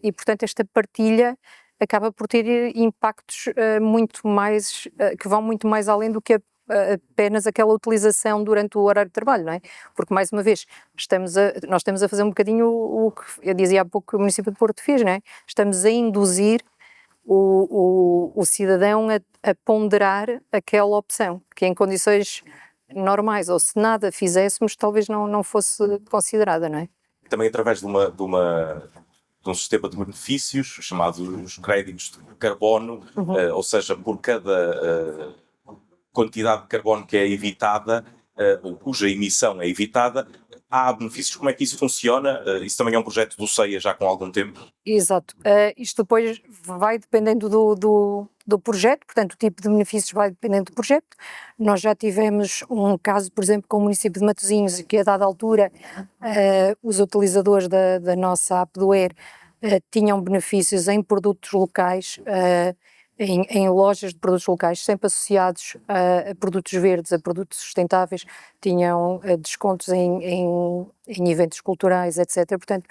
e portanto esta partilha acaba por ter impactos muito mais, que vão muito mais além do que apenas aquela utilização durante o horário de trabalho, não é? Porque, mais uma vez, nós estamos a fazer um bocadinho o que eu dizia há pouco que o município de Porto fez, não é? Estamos a induzir o cidadão a ponderar aquela opção, que em condições normais, ou se nada fizéssemos, talvez não fosse considerada, não é? Também através de um sistema de benefícios, chamados créditos de carbono, ou seja, por cada quantidade de carbono que é evitada, ou cuja emissão é evitada, há benefícios. Como é que isso funciona? Isso também é um projeto do CEIA já com algum tempo? Exato. Isto depois vai dependendo do projeto, portanto o tipo de benefícios vai dependendo do projeto. Nós já tivemos um caso, por exemplo, com o município de Matosinhos, que a dada altura os utilizadores da nossa app do Air tinham benefícios em produtos locais, em lojas de produtos locais, sempre associados a produtos verdes, a produtos sustentáveis, tinham descontos em eventos culturais, etc. Portanto,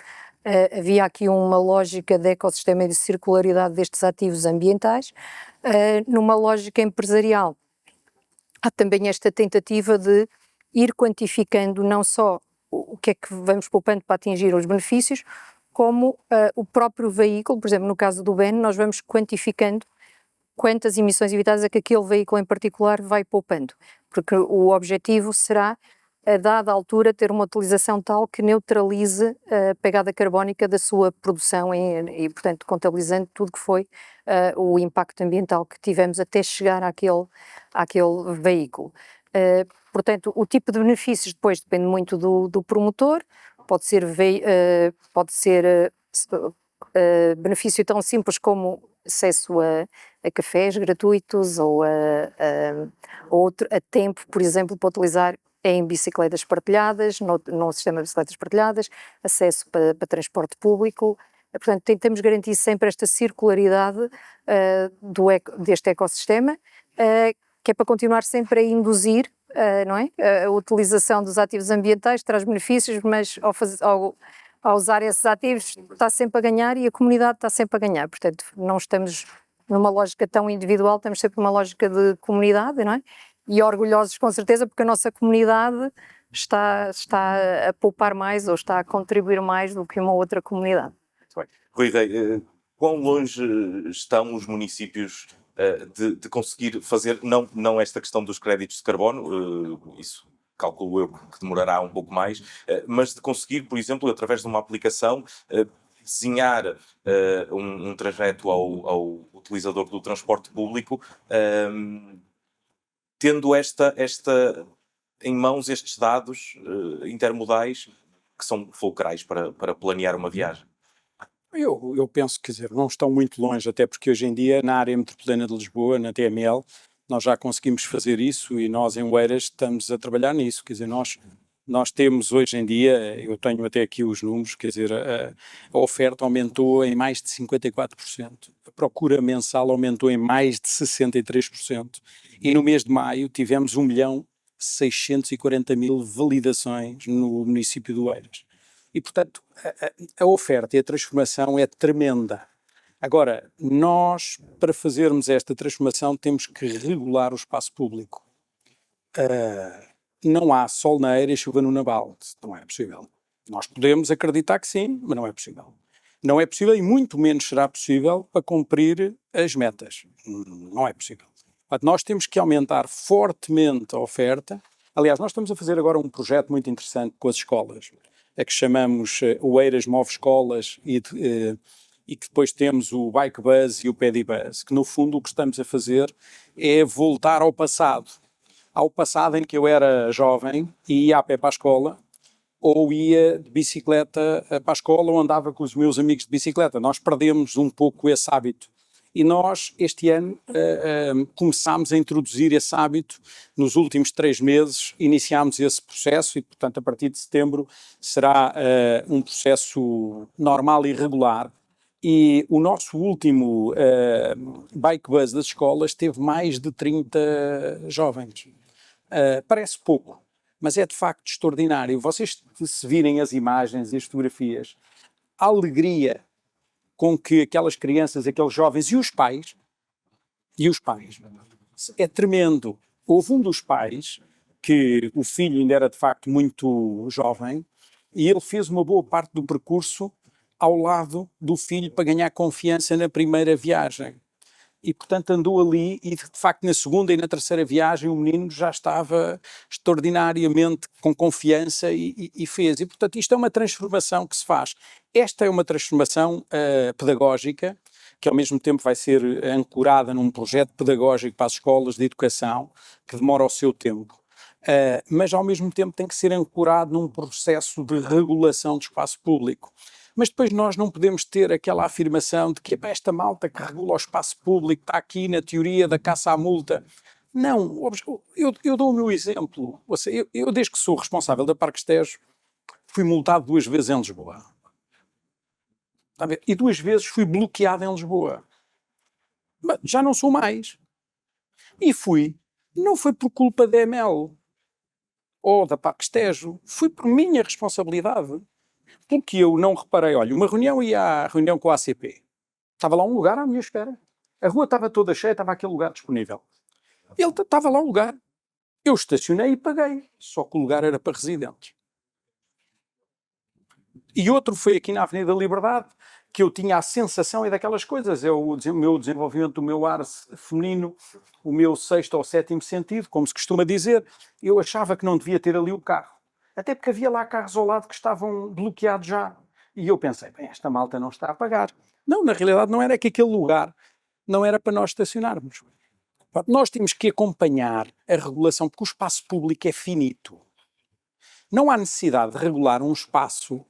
havia aqui uma lógica de ecossistema e de circularidade destes ativos ambientais. Numa lógica empresarial, há também esta tentativa de ir quantificando não só o que é que vamos poupando para atingir os benefícios, como o próprio veículo. Por exemplo, no caso do BEN, nós vamos quantificando quantas emissões evitadas é que aquele veículo em particular vai poupando, porque o objetivo será, a dada altura, ter uma utilização tal que neutralize a pegada carbónica da sua produção e portanto, contabilizando tudo que foi o impacto ambiental que tivemos até chegar àquele veículo. Portanto, o tipo de benefícios depois depende muito do promotor, pode ser benefício tão simples como acesso a cafés gratuitos ou a tempo, por exemplo, para utilizar em bicicletas partilhadas, no sistema de bicicletas partilhadas, acesso para transporte público. Portanto, tentamos garantir sempre esta circularidade deste ecossistema, que é para continuar sempre a induzir, não é? A utilização dos ativos ambientais traz benefícios, mas ao usar esses ativos está sempre a ganhar e a comunidade está sempre a ganhar. Portanto, não estamos numa lógica tão individual, estamos sempre numa lógica de comunidade, não é? E orgulhosos com certeza porque a nossa comunidade está a poupar mais ou está a contribuir mais do que uma outra comunidade. Muito bem. Rui Rei, quão longe estão os municípios de conseguir fazer, não esta questão dos créditos de carbono, isso calculo eu que demorará um pouco mais, mas de conseguir, por exemplo, através de uma aplicação, desenhar um trajeto ao utilizador do transporte público, tendo em mãos estes dados intermodais que são fulcrais para planear uma viagem? Eu penso, quer dizer, não estão muito longe, até porque hoje em dia, na área metropolitana de Lisboa, na TML, nós já conseguimos fazer isso e nós, em Oeiras, estamos a trabalhar nisso. Quer dizer, nós temos hoje em dia, eu tenho até aqui os números, quer dizer, a oferta aumentou em mais de 54%, a procura mensal aumentou em mais de 63%, e no mês de maio tivemos 1.640.000 validações no município de Oeiras. E, portanto, a oferta e a transformação é tremenda. Agora, nós, para fazermos esta transformação, temos que regular o espaço público. Não há sol na eira e chuva no naval. Não é possível. Nós podemos acreditar que sim, mas não é possível. Não é possível e muito menos será possível para cumprir as metas. Não é possível. Nós temos que aumentar fortemente a oferta. Aliás, nós estamos a fazer agora um projeto muito interessante com as escolas, a que chamamos Oeiras Move Escolas e que depois temos o Bike Bus e o Pedibus, que no fundo o que estamos a fazer é voltar ao passado em que eu era jovem e ia a pé para a escola, ou ia de bicicleta para a escola, ou andava com os meus amigos de bicicleta. Nós perdemos um pouco esse hábito. E nós, este ano, começámos a introduzir esse hábito. Nos últimos 3 meses, iniciámos esse processo e, portanto, a partir de setembro será um processo normal e regular. E o nosso último Bike Bus das escolas teve mais de 30 jovens. Parece pouco, mas é de facto extraordinário. Vocês, se virem as imagens e as fotografias, a alegria com que aquelas crianças, aqueles jovens e os pais, é tremendo. Houve um dos pais que o filho ainda era de facto muito jovem e ele fez uma boa parte do percurso ao lado do filho para ganhar confiança na primeira viagem. E, portanto, andou ali e, de facto, na segunda e na terceira viagem o menino já estava extraordinariamente com confiança e fez. E, portanto, isto é uma transformação que se faz. Esta é uma transformação pedagógica, que ao mesmo tempo vai ser ancorada num projeto pedagógico para as escolas de educação, que demora o seu tempo. Mas, ao mesmo tempo, tem que ser ancorado num processo de regulação do espaço público. Mas depois nós não podemos ter aquela afirmação de que esta malta que regula o espaço público está aqui na teoria da caça à multa. Não, eu dou o meu exemplo. Ou seja, eu desde que sou responsável da Parques Tejo, fui multado 2 vezes em Lisboa. Está a ver? E 2 vezes fui bloqueado em Lisboa. Mas já não sou mais. E não foi por culpa da EML ou da Parques Tejo, foi por minha responsabilidade. Porque eu não reparei, olha, uma reunião ia à reunião com a ACP. Estava lá um lugar à minha espera. A rua estava toda cheia, estava aquele lugar disponível. Ele estava lá um lugar. Eu estacionei e paguei. Só que o lugar era para residentes. E outro foi aqui na Avenida da Liberdade, que eu tinha a sensação, daquelas coisas, é o meu desenvolvimento do meu ar feminino, o meu 6º ou 7º sentido, como se costuma dizer. Eu achava que não devia ter ali o carro. Até porque havia lá carros ao lado que estavam bloqueados já. E eu pensei, bem, esta malta não está a pagar. Não, na realidade não era que aquele lugar não era para nós estacionarmos. Nós temos que acompanhar a regulação, porque o espaço público é finito. Não há necessidade de regular um espaço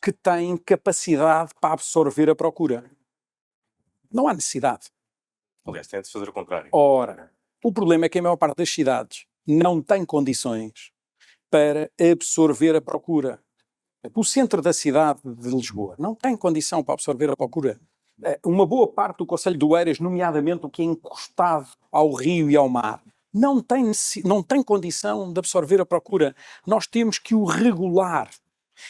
que tem capacidade para absorver a procura. Não há necessidade. Aliás, tem de fazer o contrário. Ora, o problema é que a maior parte das cidades não tem condições para absorver a procura. O centro da cidade de Lisboa não tem condição para absorver a procura. Uma boa parte do concelho de Oeiras, nomeadamente o que é encostado ao rio e ao mar, não tem condição de absorver a procura. Nós temos que o regular.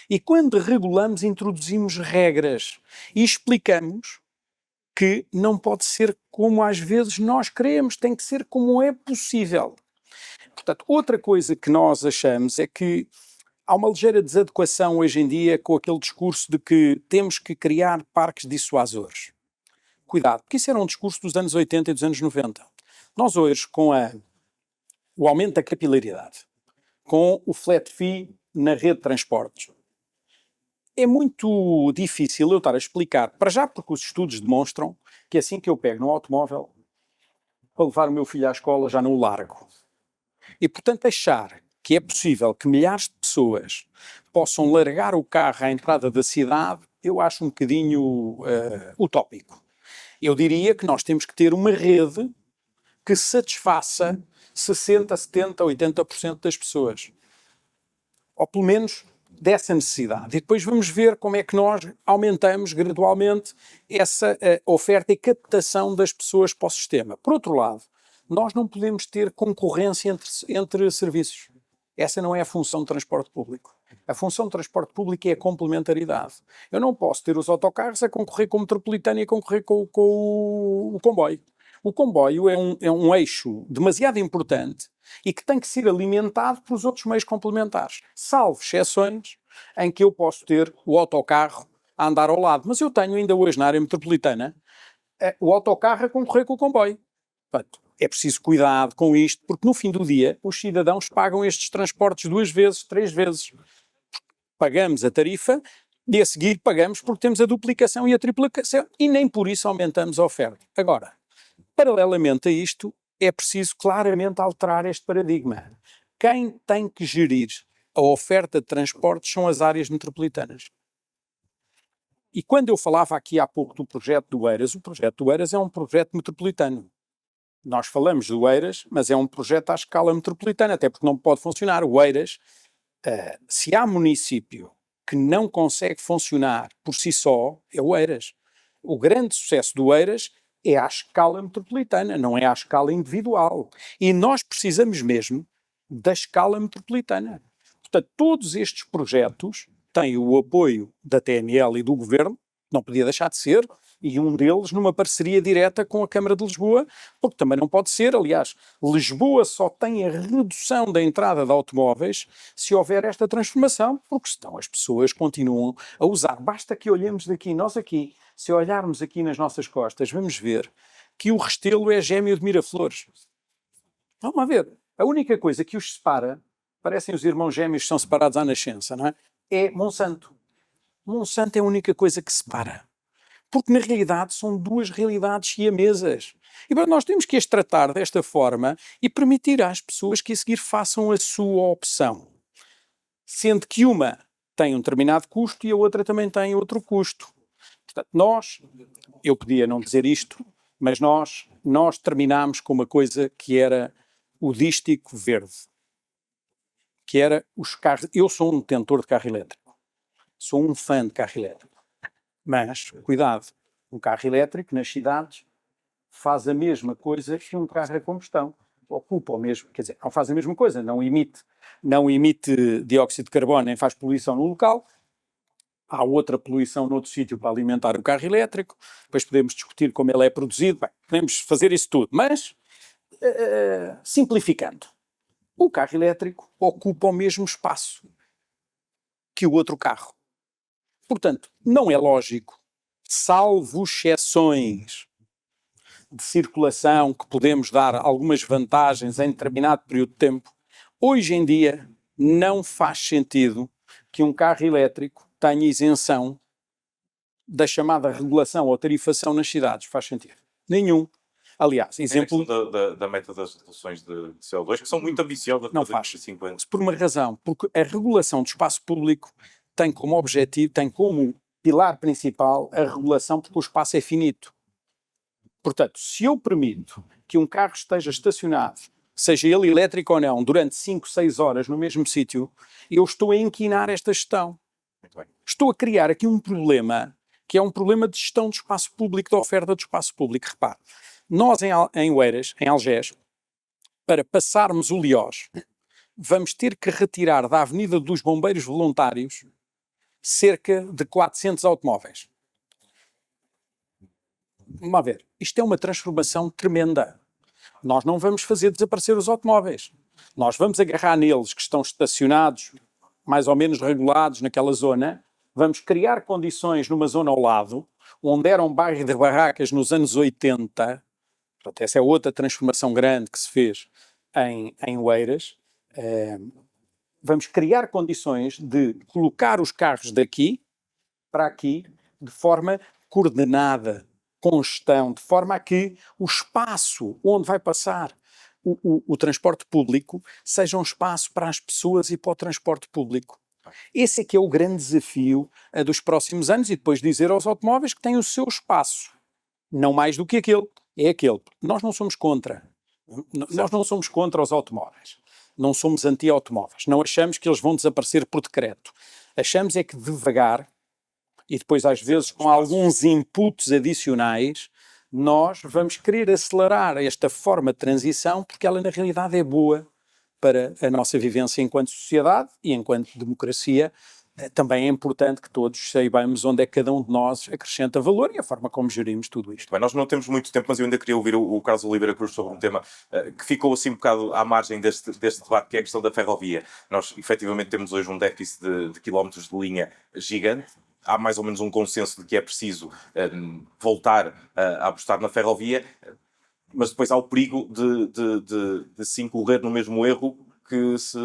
E quando regulamos, introduzimos regras e explicamos que não pode ser como às vezes nós queremos, tem que ser como é possível. Portanto, outra coisa que nós achamos é que há uma ligeira desadequação hoje em dia com aquele discurso de que temos que criar parques dissuasores. Cuidado, porque isso era um discurso dos anos 80 e dos anos 90. Nós hoje, com o aumento da capilaridade, com o flat fee na rede de transportes, é muito difícil eu estar a explicar, para já porque os estudos demonstram que assim que eu pego no automóvel, para levar o meu filho à escola já não o largo. E, portanto, achar que é possível que milhares de pessoas possam largar o carro à entrada da cidade eu acho um bocadinho utópico. Eu diria que nós temos que ter uma rede que satisfaça 60%, 70%, 80% das pessoas. Ou pelo menos dessa necessidade. E depois vamos ver como é que nós aumentamos gradualmente essa oferta e captação das pessoas para o sistema. Por outro lado, nós não podemos ter concorrência entre serviços. Essa não é a função do transporte público. A função do transporte público é a complementaridade. Eu não posso ter os autocarros a concorrer com o metropolitano e a concorrer com o comboio. O comboio é um eixo demasiado importante e que tem que ser alimentado pelos outros meios complementares, salvo exceções em que eu posso ter o autocarro a andar ao lado. Mas eu tenho ainda hoje na área metropolitana o autocarro a concorrer com o comboio. Portanto, é preciso cuidado com isto, porque no fim do dia os cidadãos pagam estes transportes 2 vezes, 3 vezes. Pagamos a tarifa e a seguir pagamos porque temos a duplicação e a triplicação e nem por isso aumentamos a oferta. Agora, paralelamente a isto, é preciso claramente alterar este paradigma. Quem tem que gerir a oferta de transportes são as áreas metropolitanas. E quando eu falava aqui há pouco do projeto do Eiras, o projeto do Eiras é um projeto metropolitano. Nós falamos do Eiras, mas é um projeto à escala metropolitana, até porque não pode funcionar. O Eiras, se há município que não consegue funcionar por si só, é o Eiras. O grande sucesso do Eiras é à escala metropolitana, não é à escala individual. E nós precisamos mesmo da escala metropolitana. Portanto, todos estes projetos têm o apoio da TML e do Governo, não podia deixar de ser, e um deles numa parceria direta com a Câmara de Lisboa, porque também não pode ser. Aliás, Lisboa só tem a redução da entrada de automóveis se houver esta transformação, porque senão as pessoas continuam a usar. Basta que olhemos daqui, nós aqui, se olharmos aqui nas nossas costas, vamos ver que o Restelo é gêmeo de Miraflores. Vamos a ver. A única coisa que os separa, parecem os irmãos gêmeos que são separados à nascença, não é? É Monsanto. Monsanto é a única coisa que separa. Porque, na realidade, são duas realidades siamesas. E nós temos que as tratar desta forma e permitir às pessoas que a seguir façam a sua opção. Sendo que uma tem um determinado custo e a outra também tem outro custo. Portanto, eu podia não dizer isto, mas nós terminámos com uma coisa que era o dístico verde. Que era os carros. Eu sou um detentor de carro elétrico. Sou um fã de carro elétrico. Mas, cuidado, um carro elétrico nas cidades faz a mesma coisa que um carro a combustão. Ocupa o mesmo, quer dizer, não faz a mesma coisa, não emite dióxido de carbono, nem faz poluição no local. Há outra poluição noutro sítio para alimentar o carro elétrico. Depois podemos discutir como ele é produzido. Bem, podemos fazer isso tudo. Mas, simplificando, o carro elétrico ocupa o mesmo espaço que o outro carro. Portanto, não é lógico, salvo exceções de circulação que podemos dar algumas vantagens em determinado período de tempo, hoje em dia não faz sentido que um carro elétrico tenha isenção da chamada regulação ou tarifação nas cidades. Faz sentido? Nenhum. Aliás, exemplo... da meta das reduções de CO2, que são muito ambiciosas. Não faz. Por uma razão, porque a regulação do espaço público tem como objetivo, tem como pilar principal a regulação, porque o espaço é finito. Portanto, se eu permito que um carro esteja estacionado, seja ele elétrico ou não, durante 5, 6 horas no mesmo sítio, eu estou a inquinar esta gestão. Estou a criar aqui um problema, que é um problema de gestão do espaço público, da oferta do espaço público. Repare, nós em Oeiras, em Algés, para passarmos o Liós, vamos ter que retirar da Avenida dos Bombeiros Voluntários cerca de 400 automóveis. Vamos ver, isto é uma transformação tremenda. Nós não vamos fazer desaparecer os automóveis. Nós vamos agarrar neles que estão estacionados, mais ou menos regulados naquela zona, vamos criar condições numa zona ao lado, onde era um bairro de barracas nos anos 80, portanto, essa é outra transformação grande que se fez em Oeiras. Vamos criar condições de colocar os carros daqui para aqui de forma coordenada, com gestão, de forma a que o espaço onde vai passar o transporte público seja um espaço para as pessoas e para o transporte público. Esse é que é o grande desafio dos próximos anos, e depois dizer aos automóveis que têm o seu espaço, não mais do que aquele, é aquele. Nós não somos contra. Nós não somos contra os automóveis. Não somos anti-automóveis. Não achamos que eles vão desaparecer por decreto. Achamos é que devagar, e depois às vezes com alguns inputs adicionais, nós vamos querer acelerar esta forma de transição porque ela na realidade é boa para a nossa vivência enquanto sociedade e enquanto democracia. Também é importante que todos saibamos onde é que cada um de nós acrescenta valor e a forma como gerimos tudo isto. Bem, nós não temos muito tempo, mas eu ainda queria ouvir o Carlos Oliveira Cruz sobre um tema que ficou assim um bocado à margem deste debate, que é a questão da ferrovia. Nós, efetivamente, temos hoje um déficit de quilómetros de linha gigante. Há mais ou menos um consenso de que é preciso voltar a apostar na ferrovia, mas depois há o perigo de se incorrer no mesmo erro que se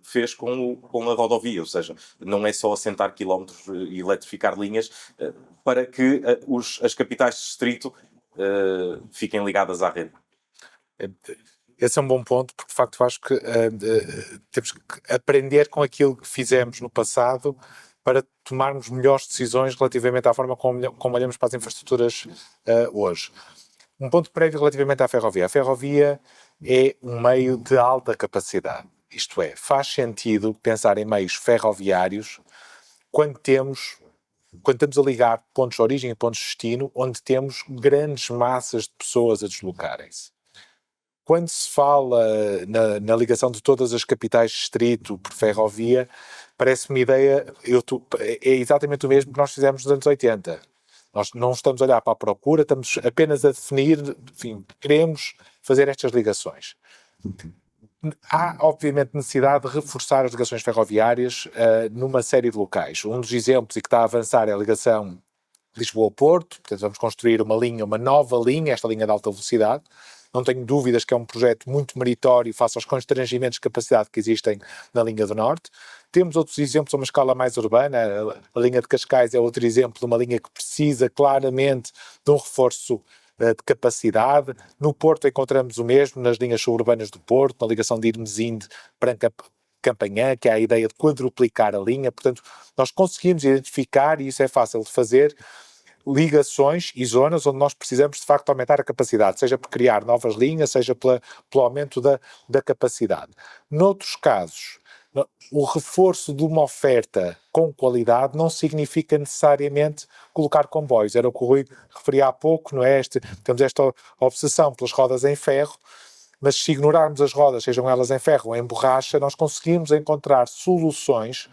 fez com a rodovia, ou seja, não é só assentar quilómetros e eletrificar linhas para que as capitais de distrito fiquem ligadas à rede. Esse é um bom ponto, porque de facto acho que temos que aprender com aquilo que fizemos no passado para tomarmos melhores decisões relativamente à forma como olhamos para as infraestruturas hoje. Um ponto prévio relativamente à ferrovia. A ferrovia é um meio de alta capacidade. Isto é, faz sentido pensar em meios ferroviários quando estamos a ligar pontos de origem e pontos de destino, onde temos grandes massas de pessoas a deslocarem-se. Quando se fala na ligação de todas as capitais de distrito por ferrovia, parece-me ideia, é exatamente o mesmo que nós fizemos nos anos 80. Nós não estamos a olhar para a procura, estamos apenas a definir, enfim, queremos fazer estas ligações. Há, obviamente, necessidade de reforçar as ligações ferroviárias numa série de locais. Um dos exemplos, e que está a avançar, é a ligação Lisboa-Porto. Portanto, vamos construir uma nova linha, esta linha de alta velocidade. Não tenho dúvidas que é um projeto muito meritório face aos constrangimentos de capacidade que existem na linha do Norte. Temos outros exemplos a uma escala mais urbana. A linha de Cascais é outro exemplo de uma linha que precisa claramente de um reforço de capacidade. No Porto encontramos o mesmo nas linhas suburbanas do Porto, na ligação de Irmesinde para Campanhã, que é a ideia de quadruplicar a linha. Portanto, nós conseguimos identificar, e isso é fácil de fazer, ligações e zonas onde nós precisamos de facto aumentar a capacidade, seja por criar novas linhas, seja pelo aumento da capacidade. Noutros casos, o reforço de uma oferta com qualidade não significa necessariamente colocar comboios. Era o que o Rui referia há pouco, não é? Temos esta obsessão pelas rodas em ferro, mas se ignorarmos as rodas, sejam elas em ferro ou em borracha, nós conseguimos encontrar soluções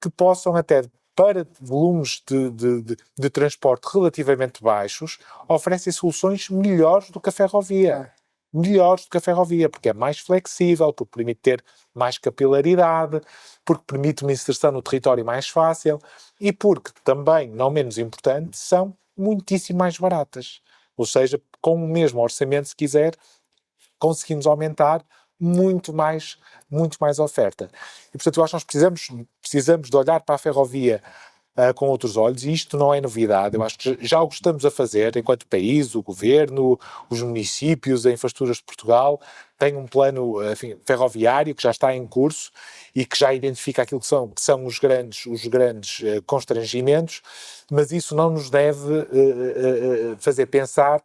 que possam até, para volumes de transporte relativamente baixos, oferecem soluções melhores do que a ferrovia. Melhores do que a ferrovia, porque é mais flexível, porque permite ter mais capilaridade, porque permite uma inserção no território mais fácil e porque também, não menos importante, são muitíssimo mais baratas. Ou seja, com o mesmo orçamento, se quiser, conseguimos aumentar muito mais oferta. E, portanto, eu acho que nós precisamos de olhar para a ferrovia com outros olhos, e isto não é novidade. Eu acho que já o estamos a fazer enquanto país, o governo, os municípios, a Infraestruturas de Portugal tem um plano ferroviário que já está em curso e que já identifica aquilo que são os grandes constrangimentos, mas isso não nos deve fazer pensar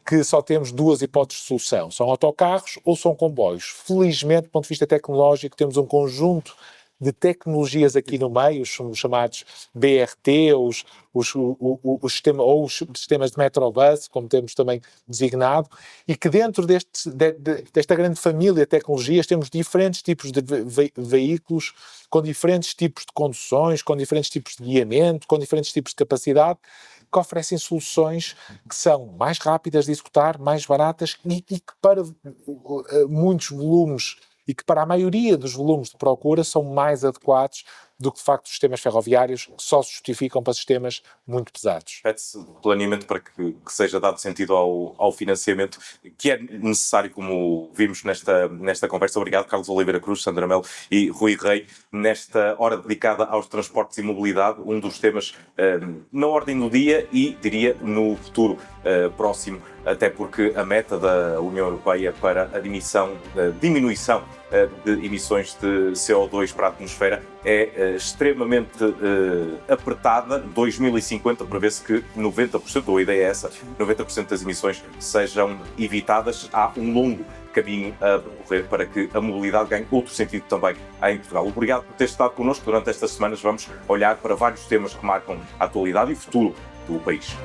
que só temos duas hipóteses de solução. São autocarros ou são comboios. Felizmente, do ponto de vista tecnológico, temos um conjunto de tecnologias aqui no meio, os chamados BRT, os sistemas de Metrobus, como temos também designado, e que dentro desta grande família de tecnologias temos diferentes tipos de veículos, com diferentes tipos de conduções, com diferentes tipos de guiamento, com diferentes tipos de capacidade, que oferecem soluções que são mais rápidas de executar, mais baratas e que para muitos volumes e que para a maioria dos volumes de procura são mais adequados do que de facto os sistemas ferroviários que só se justificam para sistemas muito pesados. Pede-se planeamento para que seja dado sentido ao financiamento, que é necessário, como vimos nesta conversa. Obrigado, Carlos Oliveira Cruz, Sandra Melo e Rui Rei, nesta hora dedicada aos transportes e mobilidade, um dos temas na ordem do dia e, diria, no futuro próximo, até porque a meta da União Europeia para a diminuição de emissões de CO2 para a atmosfera é extremamente apertada. 2050 prevê-se que 90%, ou a ideia é essa, 90% das emissões sejam evitadas. Há um longo caminho a percorrer para que a mobilidade ganhe outro sentido também em Portugal. Obrigado por ter estado connosco durante estas semanas. Vamos olhar para vários temas que marcam a atualidade e o futuro do país.